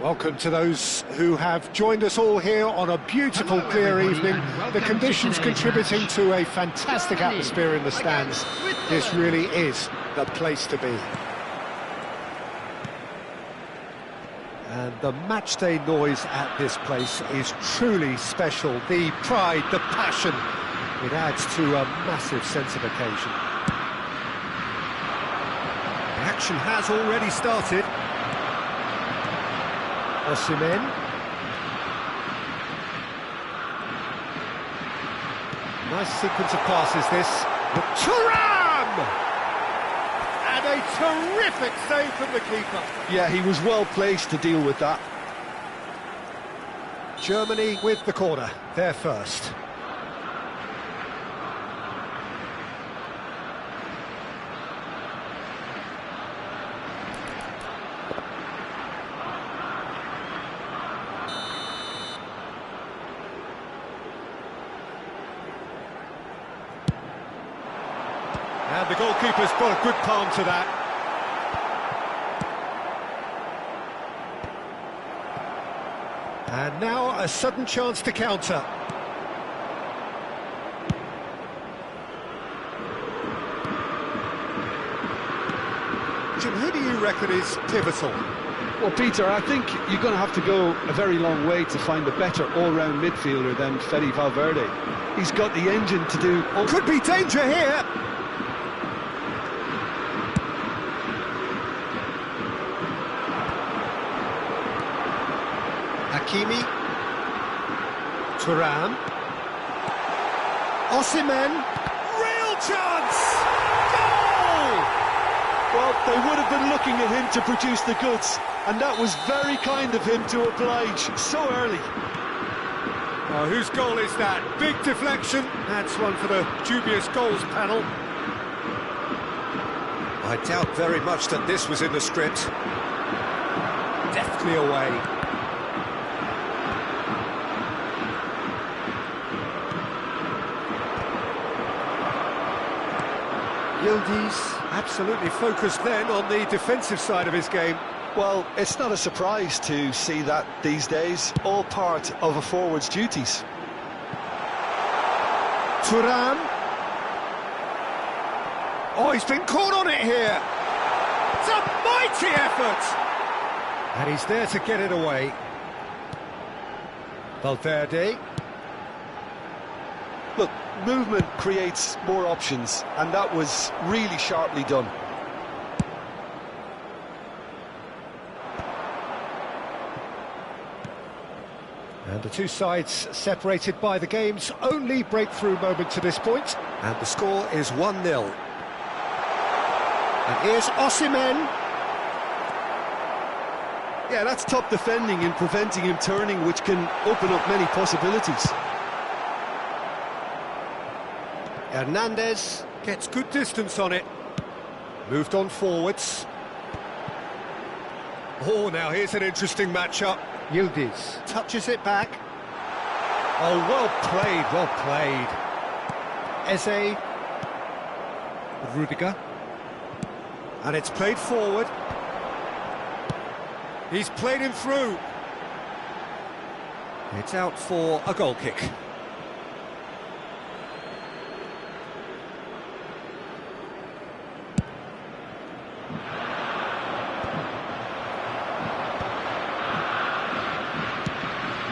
Welcome to those who have joined us all here on a beautiful, Hello, clear everybody, evening. and welcome The to conditions today's contributing match. to a fantastic Germany atmosphere in the stands. against This Switzerland. really is the place to be. And the matchday noise at this place is truly special. The pride, the passion, it adds to a massive sense of occasion. The action has already started. Osimhen. Nice sequence of passes this. Thuram! And a terrific save from the keeper. Yeah, he was well placed to deal with that. Germany with the corner, they're first. And the goalkeeper's got a good palm to that. And now a sudden chance to counter. Jim, who do you reckon is pivotal? Well, Peter, I think you're going to have to go a very long way to find a better all-round midfielder than Fede Valverde. He's got the engine to do... Could be danger here. Hakimi. Thuram. Osimhen. Real chance! Goal! Well, they would have been looking at him to produce the goods, and that was very kind of him to oblige so early. Oh, whose goal is that? Big deflection. That's one for the dubious goals panel. I doubt very much that this was in the script. Deftly away. Yildiz absolutely focused then on the defensive side of his game. Well, it's not a surprise to see that these days, all part of a forward's duties. Thuram. Oh, he's been caught on it here. It's a mighty effort. And he's there to get it away. Valverde. Look, movement creates more options, and that was really sharply done. And the two sides separated by the game's only breakthrough moment to this point. And the score is 1-0. And here's Osimhen. Yeah, that's top defending and preventing him turning, which can open up many possibilities. Hernandez gets good distance on it. Moved on forwards. Oh, now here's an interesting matchup. Yildiz touches it back. Oh, well played, well played. Eze. Rudiger. And it's played forward. He's played him through. It's out for a goal kick.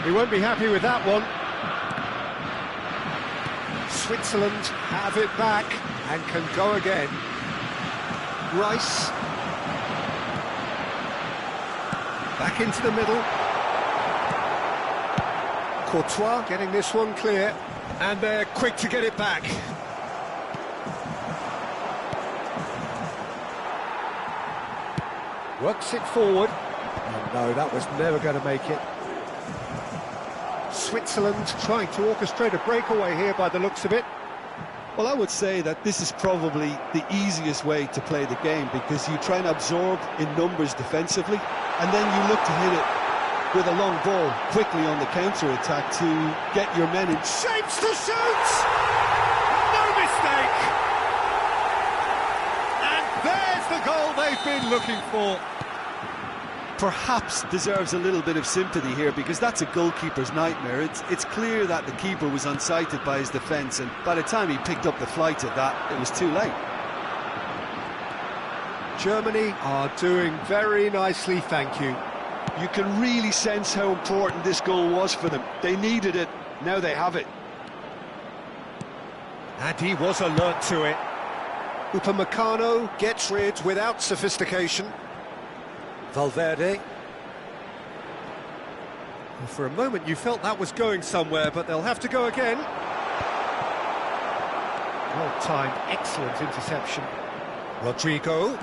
He won't be happy with that one. Switzerland have it back and can go again. Rice. Back into the middle. Courtois getting this one clear. And they're quick to get it back. Works it forward. Oh no, that was never going to make it. Switzerland trying to orchestrate a breakaway here by the looks of it. Well, I would say that this is probably the easiest way to play the game, because you try and absorb in numbers defensively, and then you look to hit it with a long ball quickly on the counter-attack to get your men in. Shapes to shoot! No mistake! And there's the goal they've been looking for. perhaps deserves a little bit of sympathy here, because that's a goalkeeper's nightmare. It's clear that the keeper was unsighted by his defence, and by the time he picked up the flight of that, it was too late. Germany are doing very nicely, thank you. You can really sense how important this goal was for them. They needed it, now they have it. And he was alert to it. Upamecano gets rid without sophistication. Valverde. Well, for a moment you felt that was going somewhere, but they'll have to go again. Well-timed, excellent interception. Rodrigo.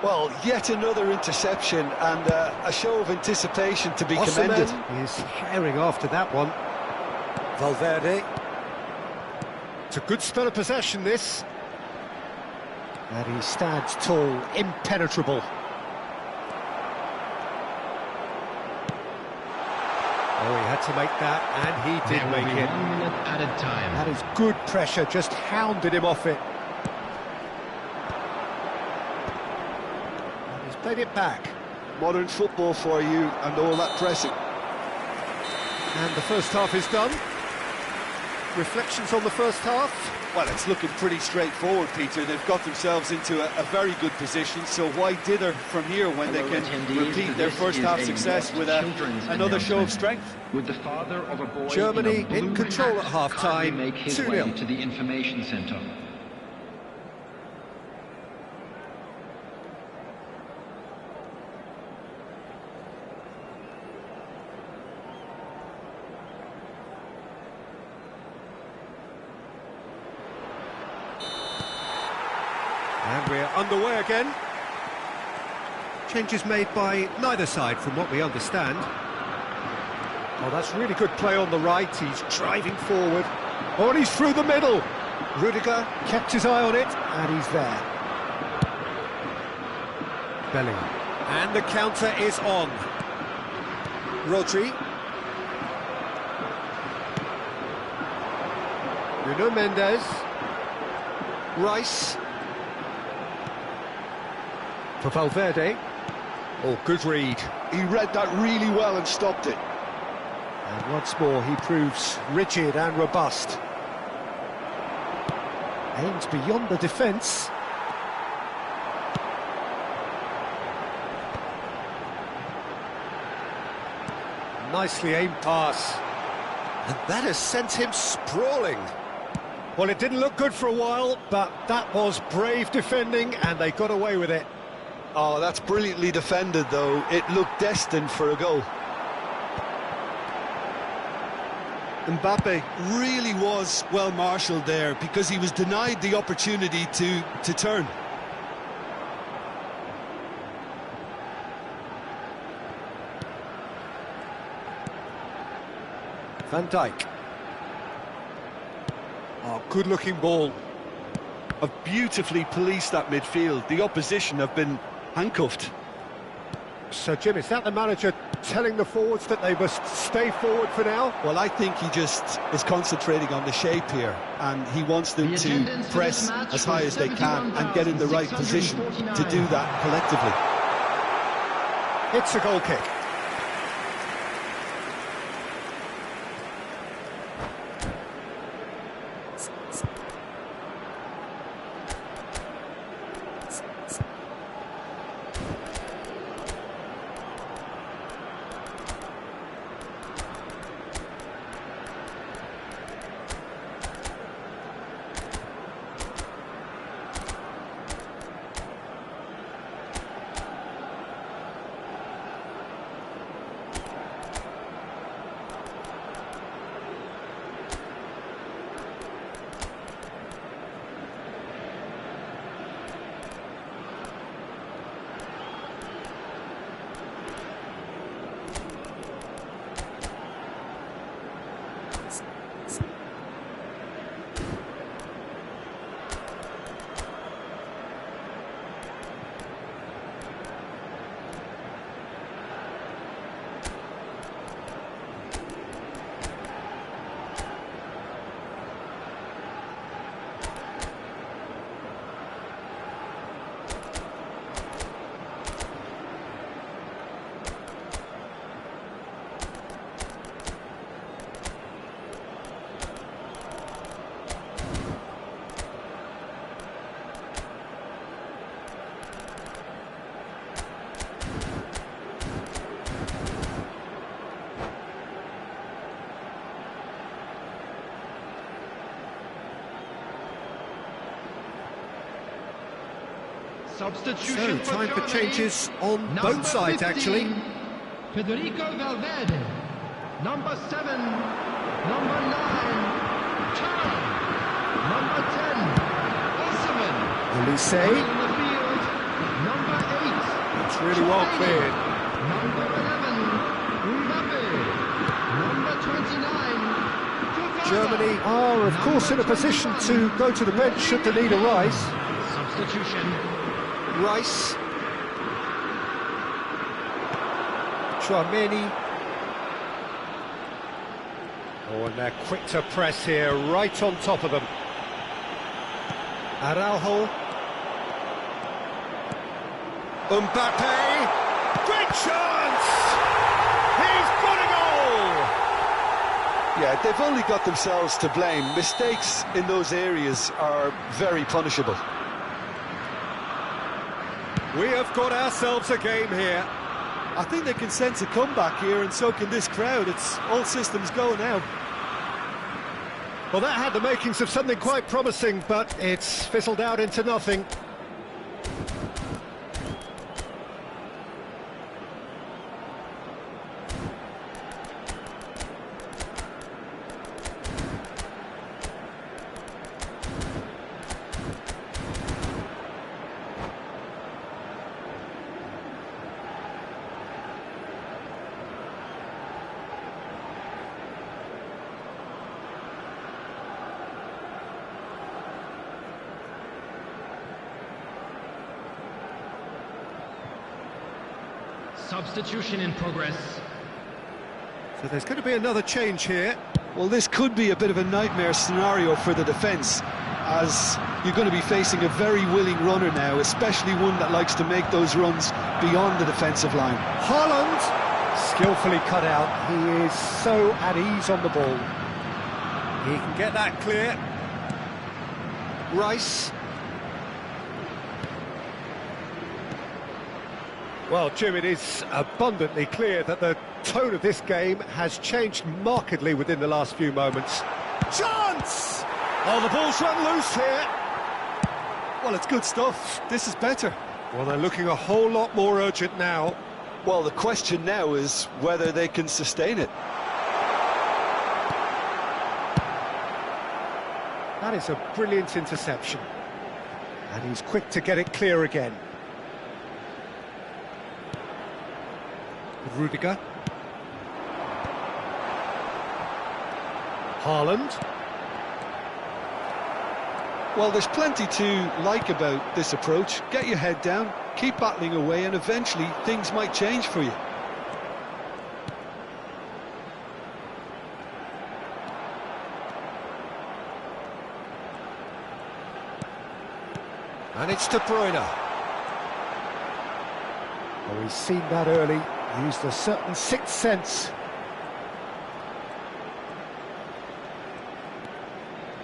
Well, yet another interception, and a show of anticipation to be commended. Osimhen is herring after that one. Valverde. It's a good spell of possession, this. And he stands tall, impenetrable. Oh, he had to make that, and he did There will make be it. 1 minute added time. That is good pressure, just hounded him off it. And he's played it back. Modern football for you, and all that pressing. And the first half is done. Reflections on the first half? Well, it's looking pretty straightforward, Peter. They've got themselves into a very good position, so why dither from here when they can repeat their first half success with another show of strength? With the father of a boy Germany in, a in blue control hat at half-time, kindly make his 2-0. way to the information centre. And we're underway again. Changes made by neither side from what we understand. Oh, that's really good play on the right. He's driving forward. Oh, and he's through the middle. Rudiger kept his eye on it, and he's there. Bellingham. And the counter is on. Rodri. Nuno Mendes. Rice. For Valverde. Oh, good read. He read that really well and stopped it. And once more he proves rigid and robust. Aims beyond the defence. Nicely aimed pass. And that has sent him sprawling. Well, it didn't look good for a while, but that was brave defending, and they got away with it. Oh, that's brilliantly defended, though. It looked destined for a goal. Mbappe really was well marshalled there, because he was denied the opportunity to turn. Van Dijk. Oh, good-looking ball. Have beautifully policed that midfield. The opposition have been handcuffed. So, Jim, is that the manager telling the forwards that they must stay forward for now? Well, I think he just is concentrating on the shape here, and he wants them The to attendance for press this match as high was as they can and get in the right position to do that collectively. It's a goal kick. Substitution So, time for Germany. changes on Number both sides, 15, actually. Federico Valverde. Number 7, number 9, Chai. Number 10, Osimhen. Olise, On the field, number 8. it's really well cleared. Number 11, Mbappe. Number 29, Fofana. Germany are, of course, in a position to go to the bench should the need arise. Substitution. Rice. Chouameni. Oh, and they're quick to press here, right on top of them. Araujo. Mbappe. Great chance! He's got a goal! Yeah, they've only got themselves to blame. Mistakes in those areas are very punishable. We have got ourselves a game here. I think they can sense a comeback here, and so can this crowd. It's all systems go now. Well, that had the makings of something quite promising, but it's fizzled out into nothing. Substitution in progress. So there's going to be another change here. Well, this could be a bit of a nightmare scenario for the defence, as you're going to be facing a very willing runner now, especially one that likes to make those runs beyond the defensive line. Haaland, skillfully cut out. He is so at ease on the ball. He can get that clear. Rice. Well, Jim, it is abundantly clear that the tone of this game has changed markedly within the last few moments. Chance! Oh, the ball's run loose here. Well, it's good stuff. This is better. Well, they're looking a whole lot more urgent now. Well, the question now is whether they can sustain it. That is a brilliant interception. And he's quick to get it clear again. Rudiger. Haaland. Well, there's plenty to like about this approach. Get your head down, keep battling away, and eventually things might change for you. And it's De Bruyne. Oh, he's seen that early, used a certain sixth sense.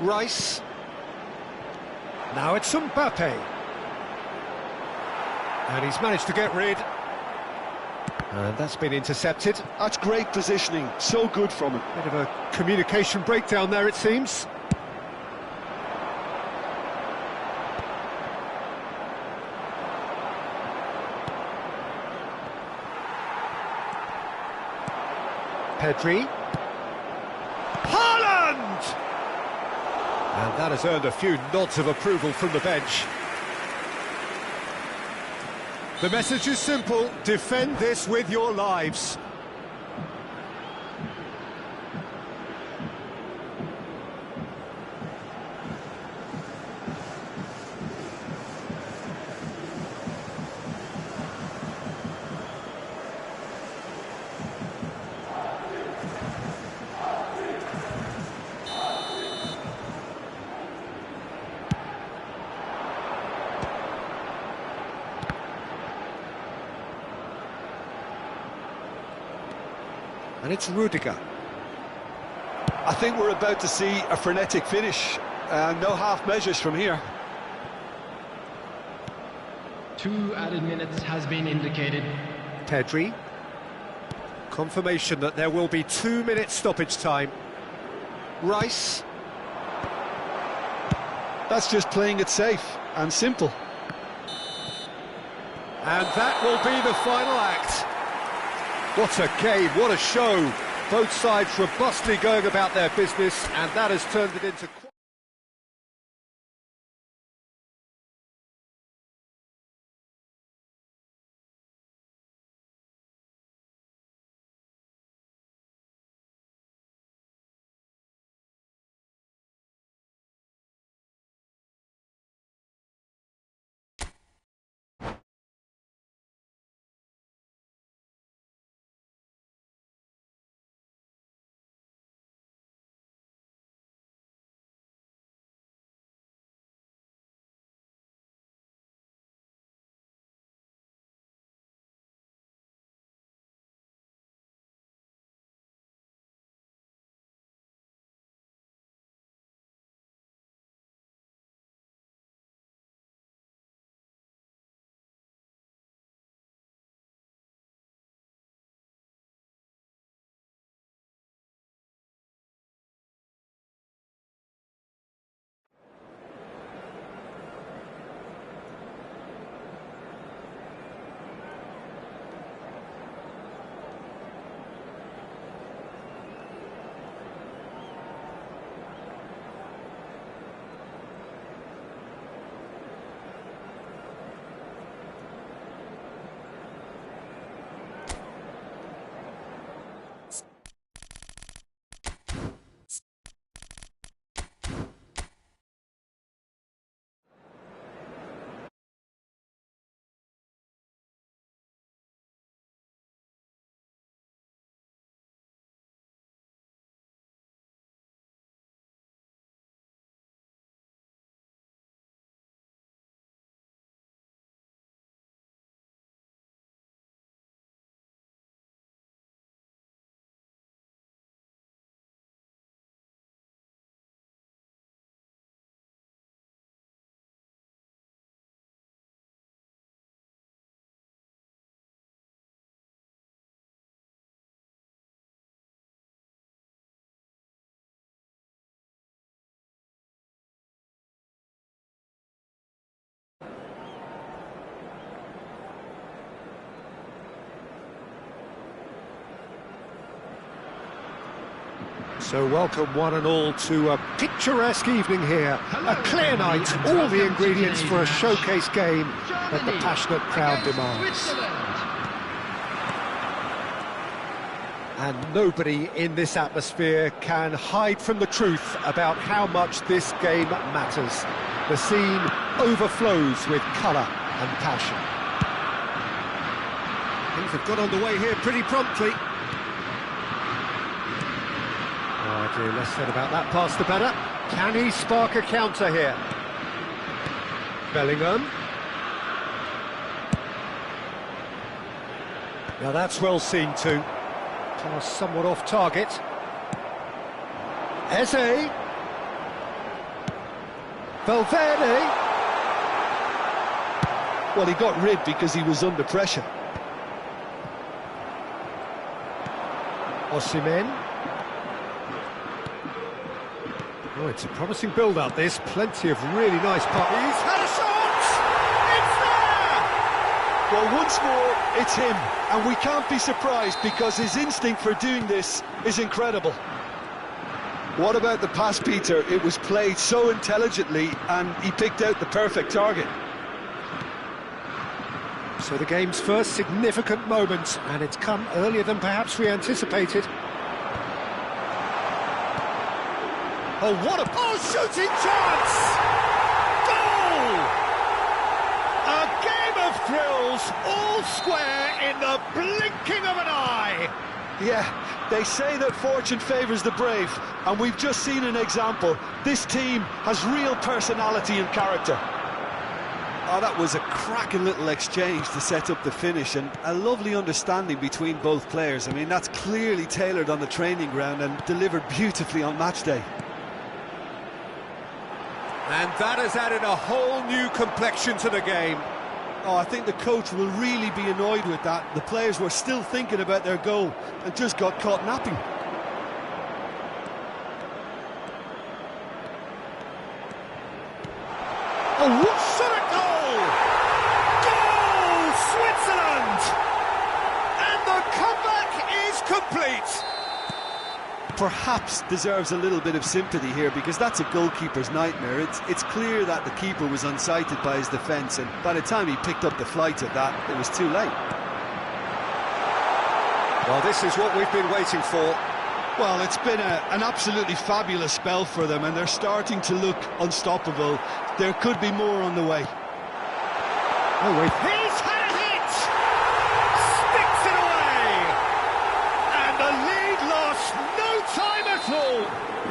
Rice. Now it's Mbappe. And he's managed to get rid. And that's been intercepted. That's great positioning, so good from him. Bit of a communication breakdown there, it seems. Pedri. Haaland! And that has earned a few nods of approval from the bench. The message is simple: defend this with your lives. And it's Rudiger. I think we're about to see a frenetic finish. No half measures from here. 2 added minutes has been indicated. Pedri. Confirmation that there will be 2 minutes stoppage time. Rice. That's just playing it safe and simple. And that will be the final act. What a game, what a show. Both sides robustly going about their business, and that has turned it into... So welcome one and all to a picturesque evening here. A clear night, all the ingredients for a showcase game that the passionate crowd demands. And nobody in this atmosphere can hide from the truth about how much this game matters. The scene overflows with colour and passion. Things have got underway here pretty promptly. Oh dear, less said about that pass the better. Can he spark a counter here? Bellingham. Now that's well seen too. Pass somewhat off target. Eze. Valverde. Well, he got rid because he was under pressure. Osimhen. Oh, it's a promising build-up, this. Plenty of really nice passes. He's had a shot! It's there! Well, once more, it's him. And we can't be surprised because his instinct for doing this is incredible. What about the pass, Peter? It was played so intelligently and he picked out the perfect target. So the game's first significant moment, and it's come earlier than perhaps we anticipated. Oh, what a... Oh, shooting chance! Goal! A game of thrills, all square in the blinking of an eye! Yeah, they say that fortune favours the brave, and we've just seen an example. This team has real personality and character. Oh, that was a cracking little exchange to set up the finish, and a lovely understanding between both players. I mean, that's clearly tailored on the training ground and delivered beautifully on match day. And that has added a whole new complexion to the game. Oh, I think the coach will really be annoyed with that. The players were still thinking about their goal and just got caught napping. Oh, what shot a goal! Goal! complete! Perhaps deserves a little bit of sympathy here, because that's a goalkeeper's nightmare. It's clear that the keeper was unsighted by his defence, and by the time he picked up the flight of that, it was too late. Well, this is what we've been waiting for. Well, it's been an absolutely fabulous spell for them, and they're starting to look unstoppable. There could be more on the way. Oh, wait. He's had a hit! Sticks it away! And the lead lost no time at all!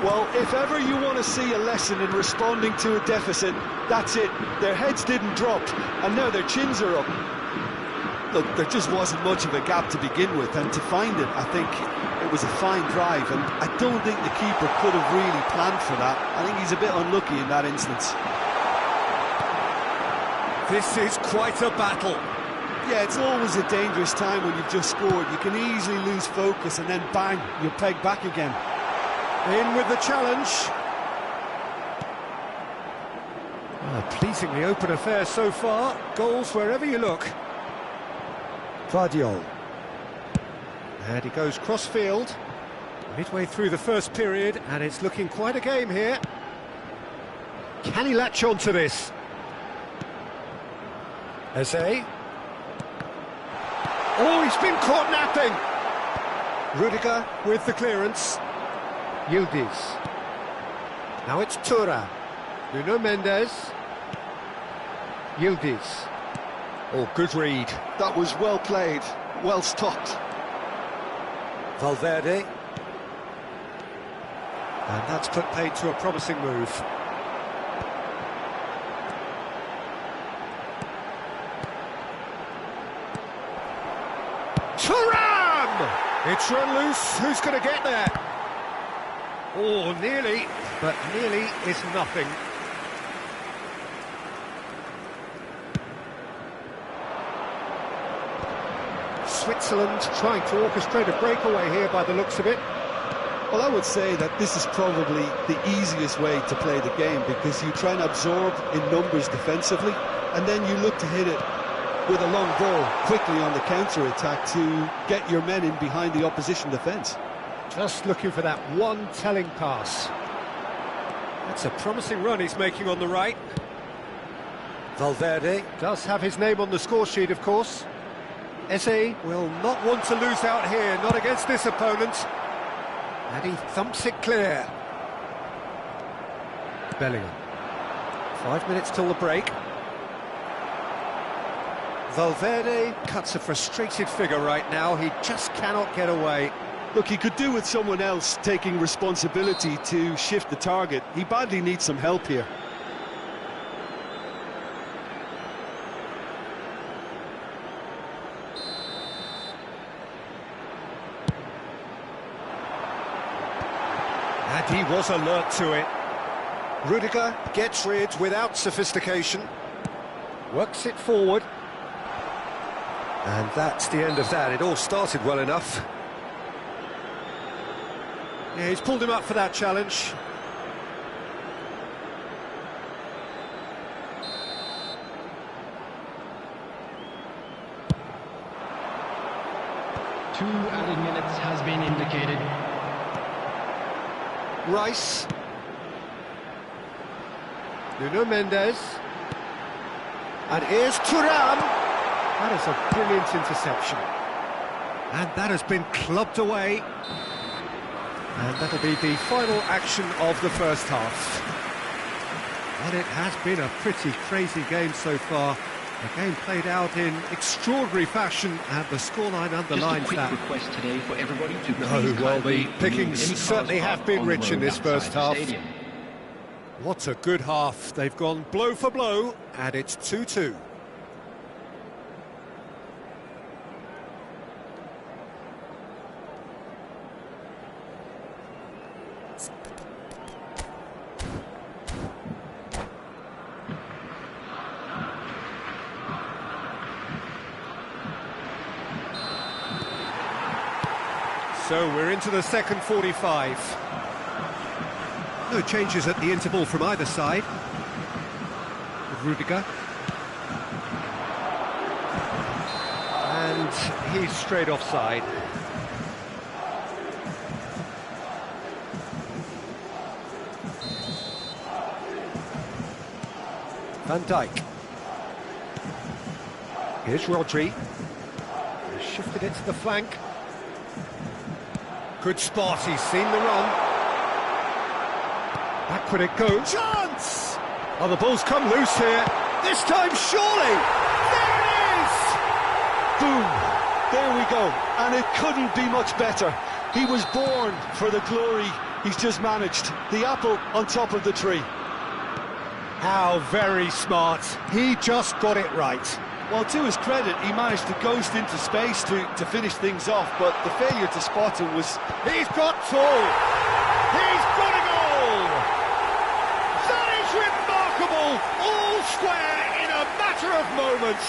Well, if ever you want to see a lesson in responding to a deficit, that's it. Their heads didn't drop, and now their chins are up. Look, there just wasn't much of a gap to begin with, and to find it, I think it was a fine drive, and I don't think the keeper could have really planned for that. I think he's a bit unlucky in that instance. This is quite a battle. Yeah, it's always a dangerous time when you've just scored. You can easily lose focus, and then bang, you're pegged back again. In with the challenge. A pleasingly open affair so far. Goals wherever you look. Vardiol. And he goes cross-field. Midway through the first period, and it's looking quite a game here. Can he latch on to this? Eze. Oh, he's been caught napping! Rudiger with the clearance. Yildiz. Now it's Thuram. Nuno Mendes. Yildiz. Oh, good read. That was well played, well stopped. Valverde. And that's put paid to a promising move. Thuram! It's run loose. Who's going to get there? Oh, nearly, but nearly is nothing. Switzerland trying to orchestrate a breakaway here by the looks of it. Well, I would say that this is probably the easiest way to play the game, because you try and absorb in numbers defensively, and then you look to hit it with a long ball quickly on the counter-attack to get your men in behind the opposition defence. Just looking for that one telling pass. That's a promising run he's making on the right. Valverde does have his name on the score sheet, of course. Eze will not want to lose out here, not against this opponent. And he thumps it clear. Bellingham. 5 minutes till the break. Valverde cuts a frustrated figure right now. He just cannot get away. Look, he could do with someone else taking responsibility to shift the target. He badly needs some help here. And he was alert to it. Rudiger gets rid without sophistication. Works it forward. And that's the end of that. It all started well enough. Yeah, he's pulled him up for that challenge. Two added minutes has been indicated. Rice. Nuno Mendes. And here's Thuram. That is a brilliant interception. And that has been clubbed away. And that'll be the final action of the first half. And it has been a pretty crazy game so far. The game played out in extraordinary fashion, and the scoreline underlines that. Just a quick request today for everybody to please Well, the kindly pickings remove any certainly cars have been on the rich in road this first outside the half. stadium. What a good half. They've gone blow for blow, and it's 2-2. So we're into the second 45. No changes at the interval from either side. With Rudiger. And he's straight offside. Van Dijk. Here's Rodri. He's shifted it to the flank. Good spot, he's seen the run. Back would it go. Chance! Oh, the ball's come loose here. This time, surely! There it is! Boom! There we go. And it couldn't be much better. He was born for the glory he's just managed. The apple on top of the tree. How very smart. He just got it right. Well, to his credit, he managed to ghost into space to finish things off, but the failure to spot him was... He's got two! He's got a goal! That is remarkable! All square in a matter of moments.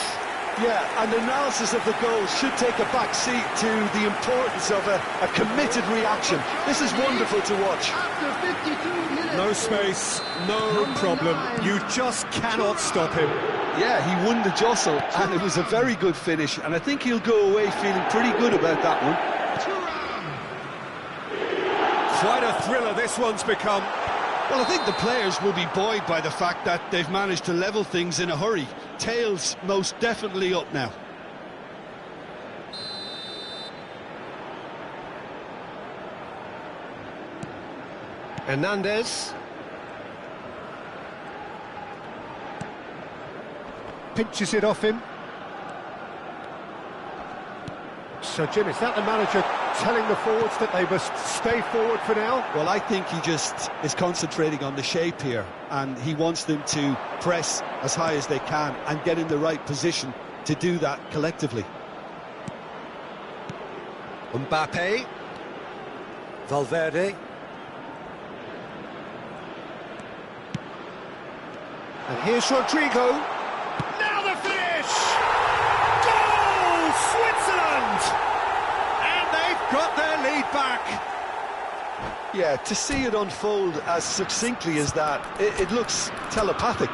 Yeah, and analysis of the goal should take a back seat to the importance of a committed reaction. This is wonderful to watch. After 52 minutes. No space, no problem. You just cannot stop him. Yeah, he won the jostle, and it was a very good finish, and I think he'll go away feeling pretty good about that one. Quite a thriller this one's become. Well, I think the players will be buoyed by the fact that they've managed to level things in a hurry. Tails most definitely up now. Hernandez. Pinches it off him. So, Jim, is that the manager telling the forwards that they must stay forward for now? Well, I think he just is concentrating on the shape here, and he wants them to press as high as they can and get in the right position to do that collectively. Mbappe. Valverde. And here's Rodrigo. Now the finish! Goal! Switzerland! And they've got their lead back. Yeah, to see it unfold as succinctly as that, it looks telepathic.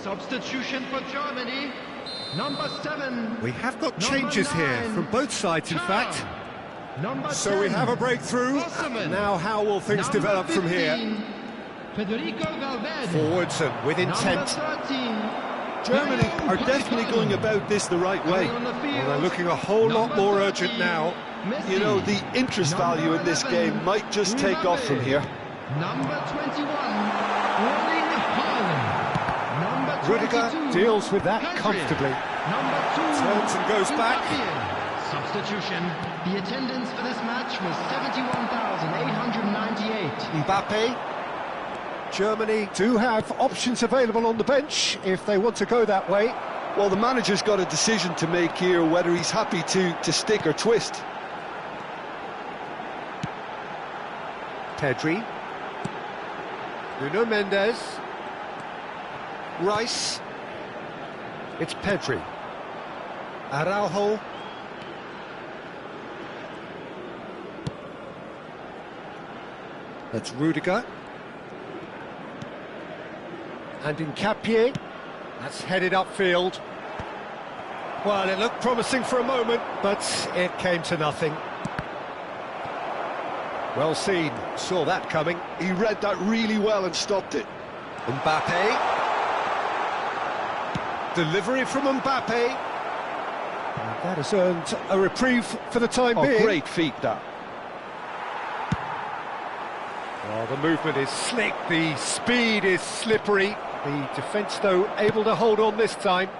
Substitution for Germany, number 7. We have got changes here from both sides, in fact. Number So 10, we have a breakthrough. Osman. Now how will things Number develop from 15, here? Federico Valverde. Forwards and with intent. Number 13, Germany are definitely going about this the right way. on the field. Well, they're looking a whole lot Number more 13, urgent now. Messi. You know, the interest value in this game might just take off from here. Number 21, Erling Haaland. Number 22, Rudiger deals with that Pedri. comfortably. Number 2, Turns and goes back. Mbappe. Substitution. The attendance for this match was 71,898. Mbappe. Germany do have options available on the bench if they want to go that way. Well, the manager's got a decision to make here, whether he's happy to stick or twist. Pedri. Nuno Mendes. Rice. It's Pedri. Araujo. That's Rudiger. And Nkapie. That's headed upfield. Well, it looked promising for a moment, but it came to nothing. Well seen, saw that coming. He read that really well and stopped it. Mbappe. Delivery from Mbappe. And that has earned a reprieve for the time being. Great feat, that. Well, the movement is slick, the speed is slippery. The defence, though, able to hold on this time.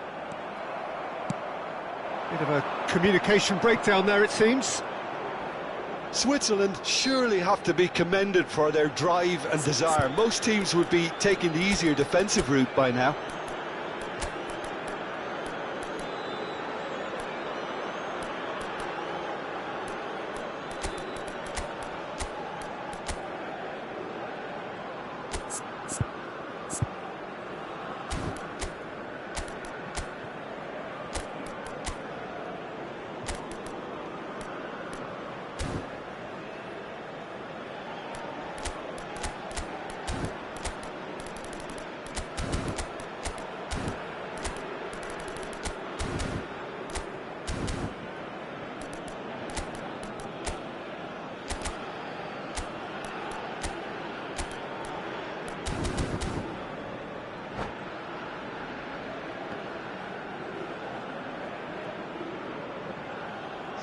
Bit of a communication breakdown there, it seems. Switzerland surely have to be commended for their drive and desire. Most teams would be taking the easier defensive route by now.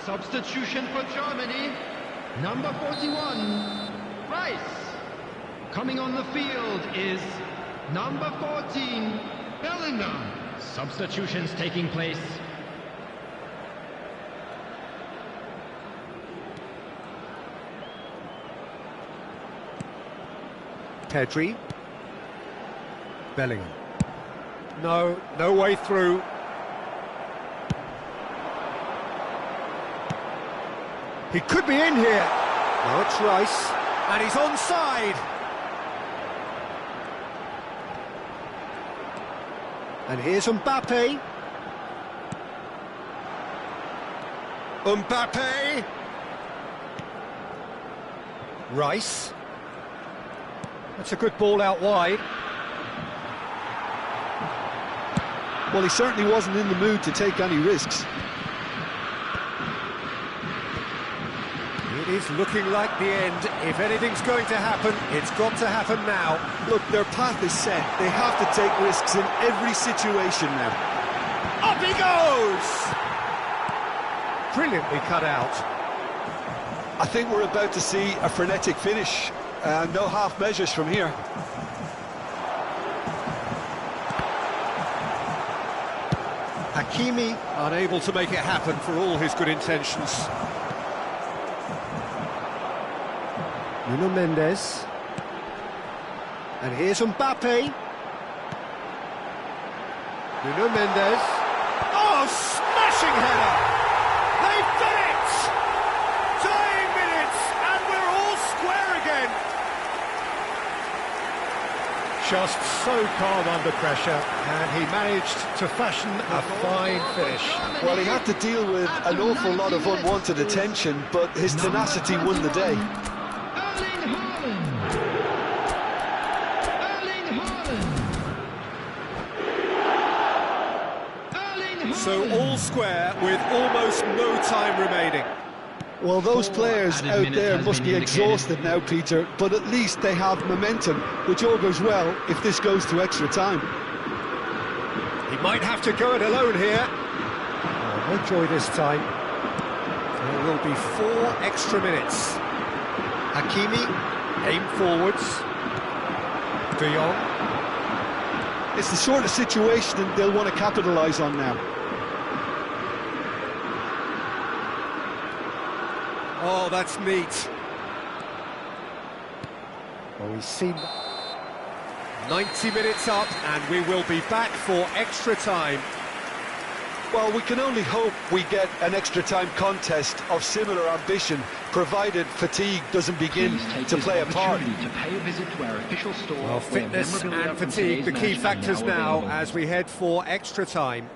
Substitution for Germany, number 41, Rice. Coming on the field is number 14, Bellingham. Substitutions taking place. Pedri. Bellingham. No way through. He could be in here. No, it's Rice. And he's onside. And here's Mbappe. Mbappe. Rice. That's a good ball out wide. Well, he certainly wasn't in the mood to take any risks. It is looking like the end. If anything's going to happen, it's got to happen now. Look, their path is set. They have to take risks in every situation now. Up he goes! Brilliantly cut out. I think we're about to see a frenetic finish. No half measures from here. Hakimi unable to make it happen for all his good intentions. Nuno Mendes. And here's Mbappe. Nuno Mendes. Oh, smashing header! They've done it! Dying minutes, and we're all square again. Just so calm under pressure, and he managed to fashion a fine finish. Well, he had to deal with an awful lot of unwanted attention, but his tenacity won the day. So all square with almost no time remaining. Well, those players out there must be exhausted now, Peter, but at least they have momentum, which all goes well if this goes to extra time. He might have to go it alone here. Oh, no joy this time. There will be 4 extra minutes. Hakimi, aim forwards. De Jong. It's the sort of situation they'll want to capitalise on now. Oh, that's neat. Well, we've seen 90 minutes up, and we will be back for extra time. Well, we can only hope we get an extra time contest of similar ambition, provided fatigue doesn't begin to play a part. To pay a visit to our official store. Well, fitness and fatigue, the key factors now as we head for extra time.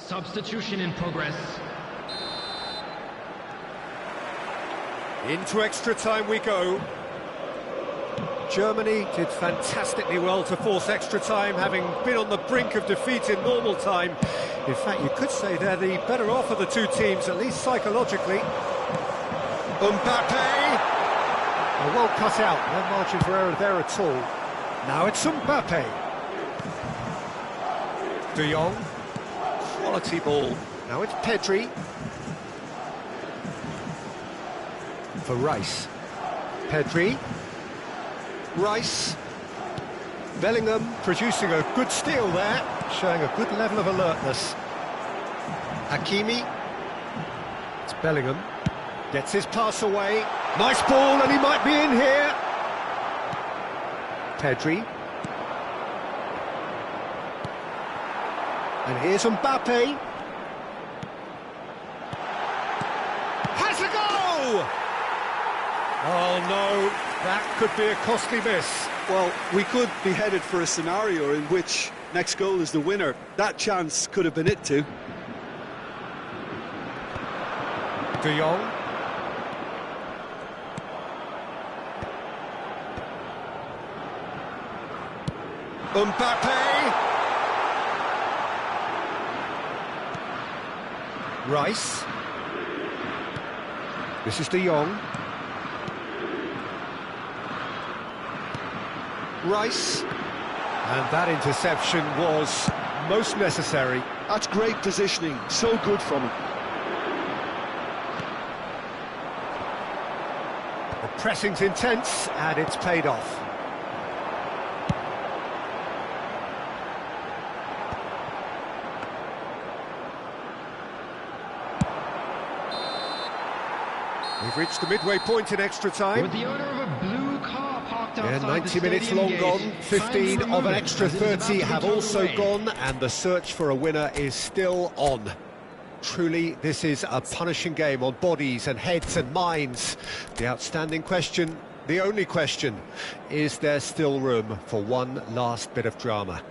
Substitution in progress. Into extra time we go. Germany did fantastically well to force extra time, having been on the brink of defeat in normal time. In fact, you could say they're the better off of the two teams, at least psychologically. Mbappe! Oh, well cut out, no margin for error there at all. Now it's Mbappe. De Jong. Quality ball. Now it's Pedri. For Rice. Pedri. Rice. Bellingham producing a good steal there, showing a good level of alertness. Hakimi. It's Bellingham. Gets his pass away. Nice ball, and he might be in here. Pedri. And here's Mbappe. Has a goal! Oh no, that could be a costly miss. Well, we could be headed for a scenario in which next goal is the winner. That chance could have been it too. De Jong. Mbappe. Rice. This is De Jong. Rice. And that interception was most necessary. That's great positioning, so good from him. The pressing's intense, and it's paid off. We've reached the midway point in extra time. With the owner of a blue car parked outside 90 the minutes stadium long gate, gone, 15 time of an removed extra as it is about 30 to be have told also away. gone, and the search for a winner is still on. Truly, this is a punishing game on bodies and heads and minds. The outstanding question, the only question, is there still room for one last bit of drama?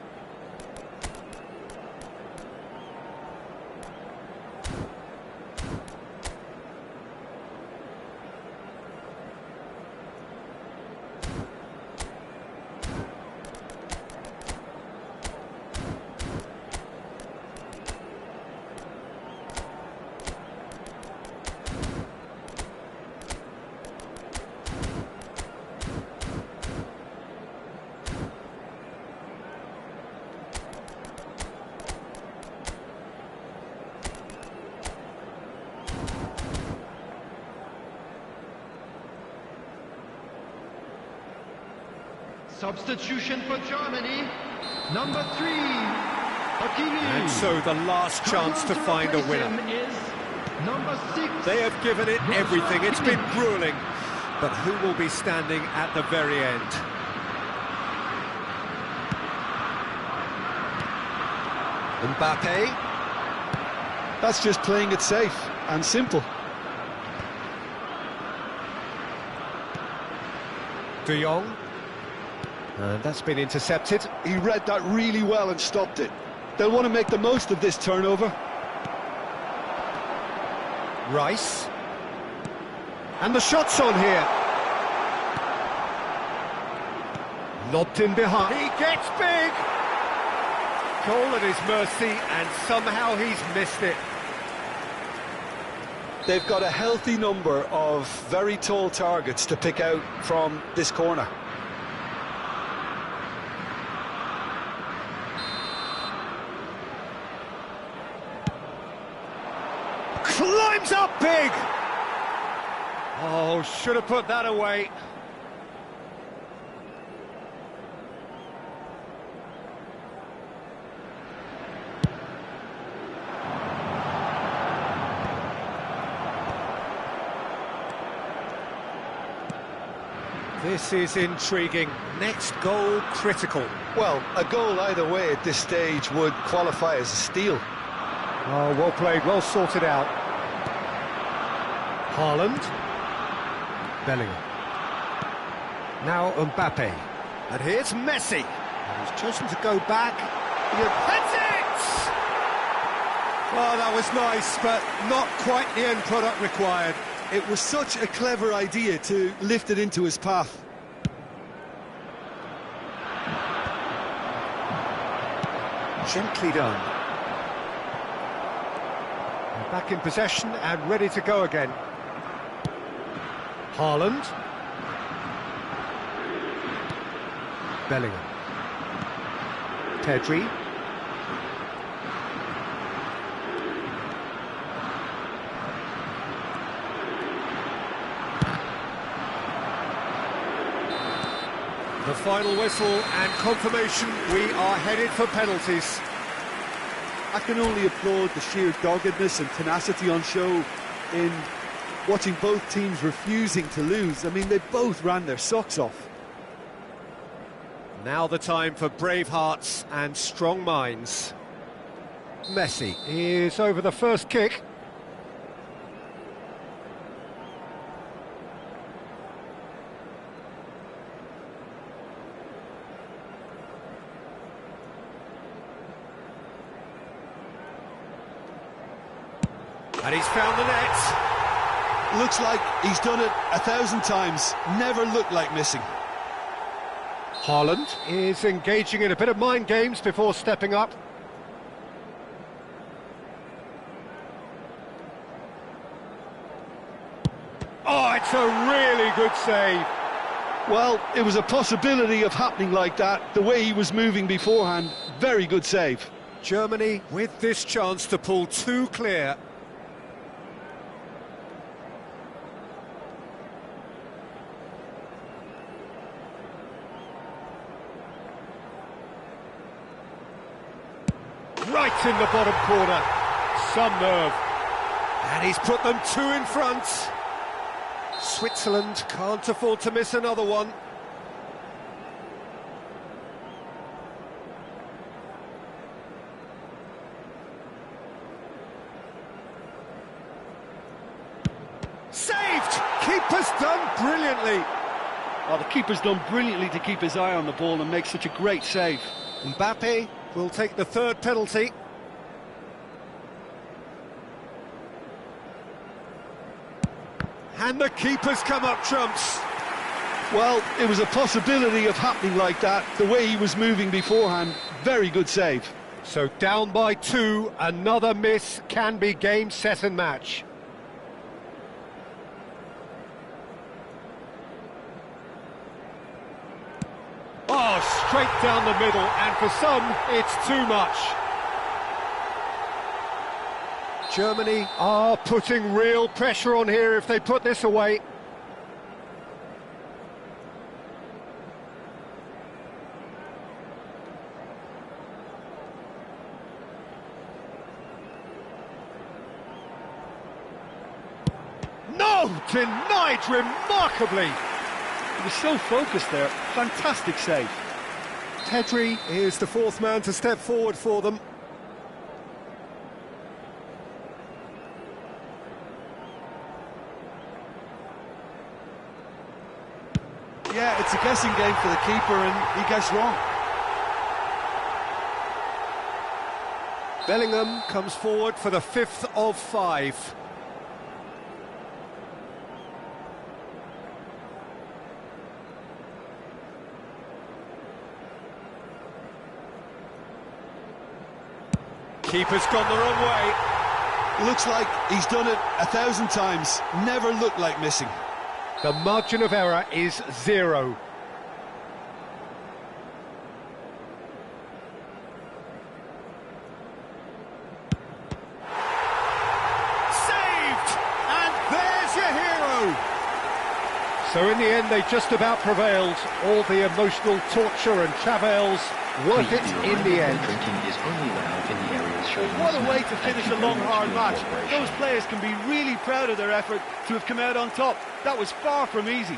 Substitution for Germany. Number 3, Hakimi. And so the last chance to find a winner. Is number 6. They have given it everything. It's been grueling. But who will be standing at the very end? Mbappe. That's just playing it safe and simple. De Jong. And that's been intercepted. He read that really well and stopped it. They'll want to make the most of this turnover. Rice. And the shot's on here. Lobbed in behind. He gets big. Goal at his mercy, and somehow he's missed it. They've got a healthy number of very tall targets to pick out from this corner. Climbs up big! Oh, should have put that away. This is intriguing. Next goal critical. Well, a goal either way at this stage would qualify as a steal. Oh, well played, well sorted out. Haaland. Bellingham. Now Mbappe. And here's Messi. And he's chosen to go back. That's Well, that was nice, but not quite the end product required. It was such a clever idea to lift it into his path. Gently done. Back in possession and ready to go again. Haaland. Bellingham. Pedri. The final whistle and confirmation, we are headed for penalties. I can only applaud the sheer doggedness and tenacity on show in watching both teams refusing to lose. I mean, they both ran their socks off. Now the time for brave hearts and strong minds. Messi is over the first kick. And he's found the net. Looks like he's done it 1,000 times. Never looked like missing. Haaland is engaging in a bit of mind games before stepping up. Oh, it's a really good save. Well, it was a possibility of happening like that. The way he was moving beforehand, very good save. Germany with this chance to pull two clear. Right in the bottom corner. Some nerve. And he's put them two in front. Switzerland can't afford to miss another one. Saved! Keeper's done brilliantly. Oh, the keeper's done brilliantly to keep his eye on the ball and make such a great save. Mbappe will take the third penalty. And the keeper's come up trumps. Well, it was a possibility of happening like that. The way he was moving beforehand, very good save. So down by two, another miss can be game, set and match. Oh, straight down the middle, and for some, it's too much. Germany are putting real pressure on here if they put this away. No! Denied remarkably! He was so focused there. Fantastic save. Pedri is the fourth man to step forward for them. Yeah, it's a guessing game for the keeper, and he guessed wrong. Bellingham comes forward for the fifth of five. Keeper's gone the wrong way. Looks like he's done it 1,000 times. Never looked like missing. The margin of error is 0. Saved! And there's your hero! So in the end, they just about prevailed. All the emotional torture and travails, worth it in the end. Drinking is only allowed in the areas shown. What a way to finish a long, hard match. Those players can be really proud of their effort to have come out on top. That was far from easy.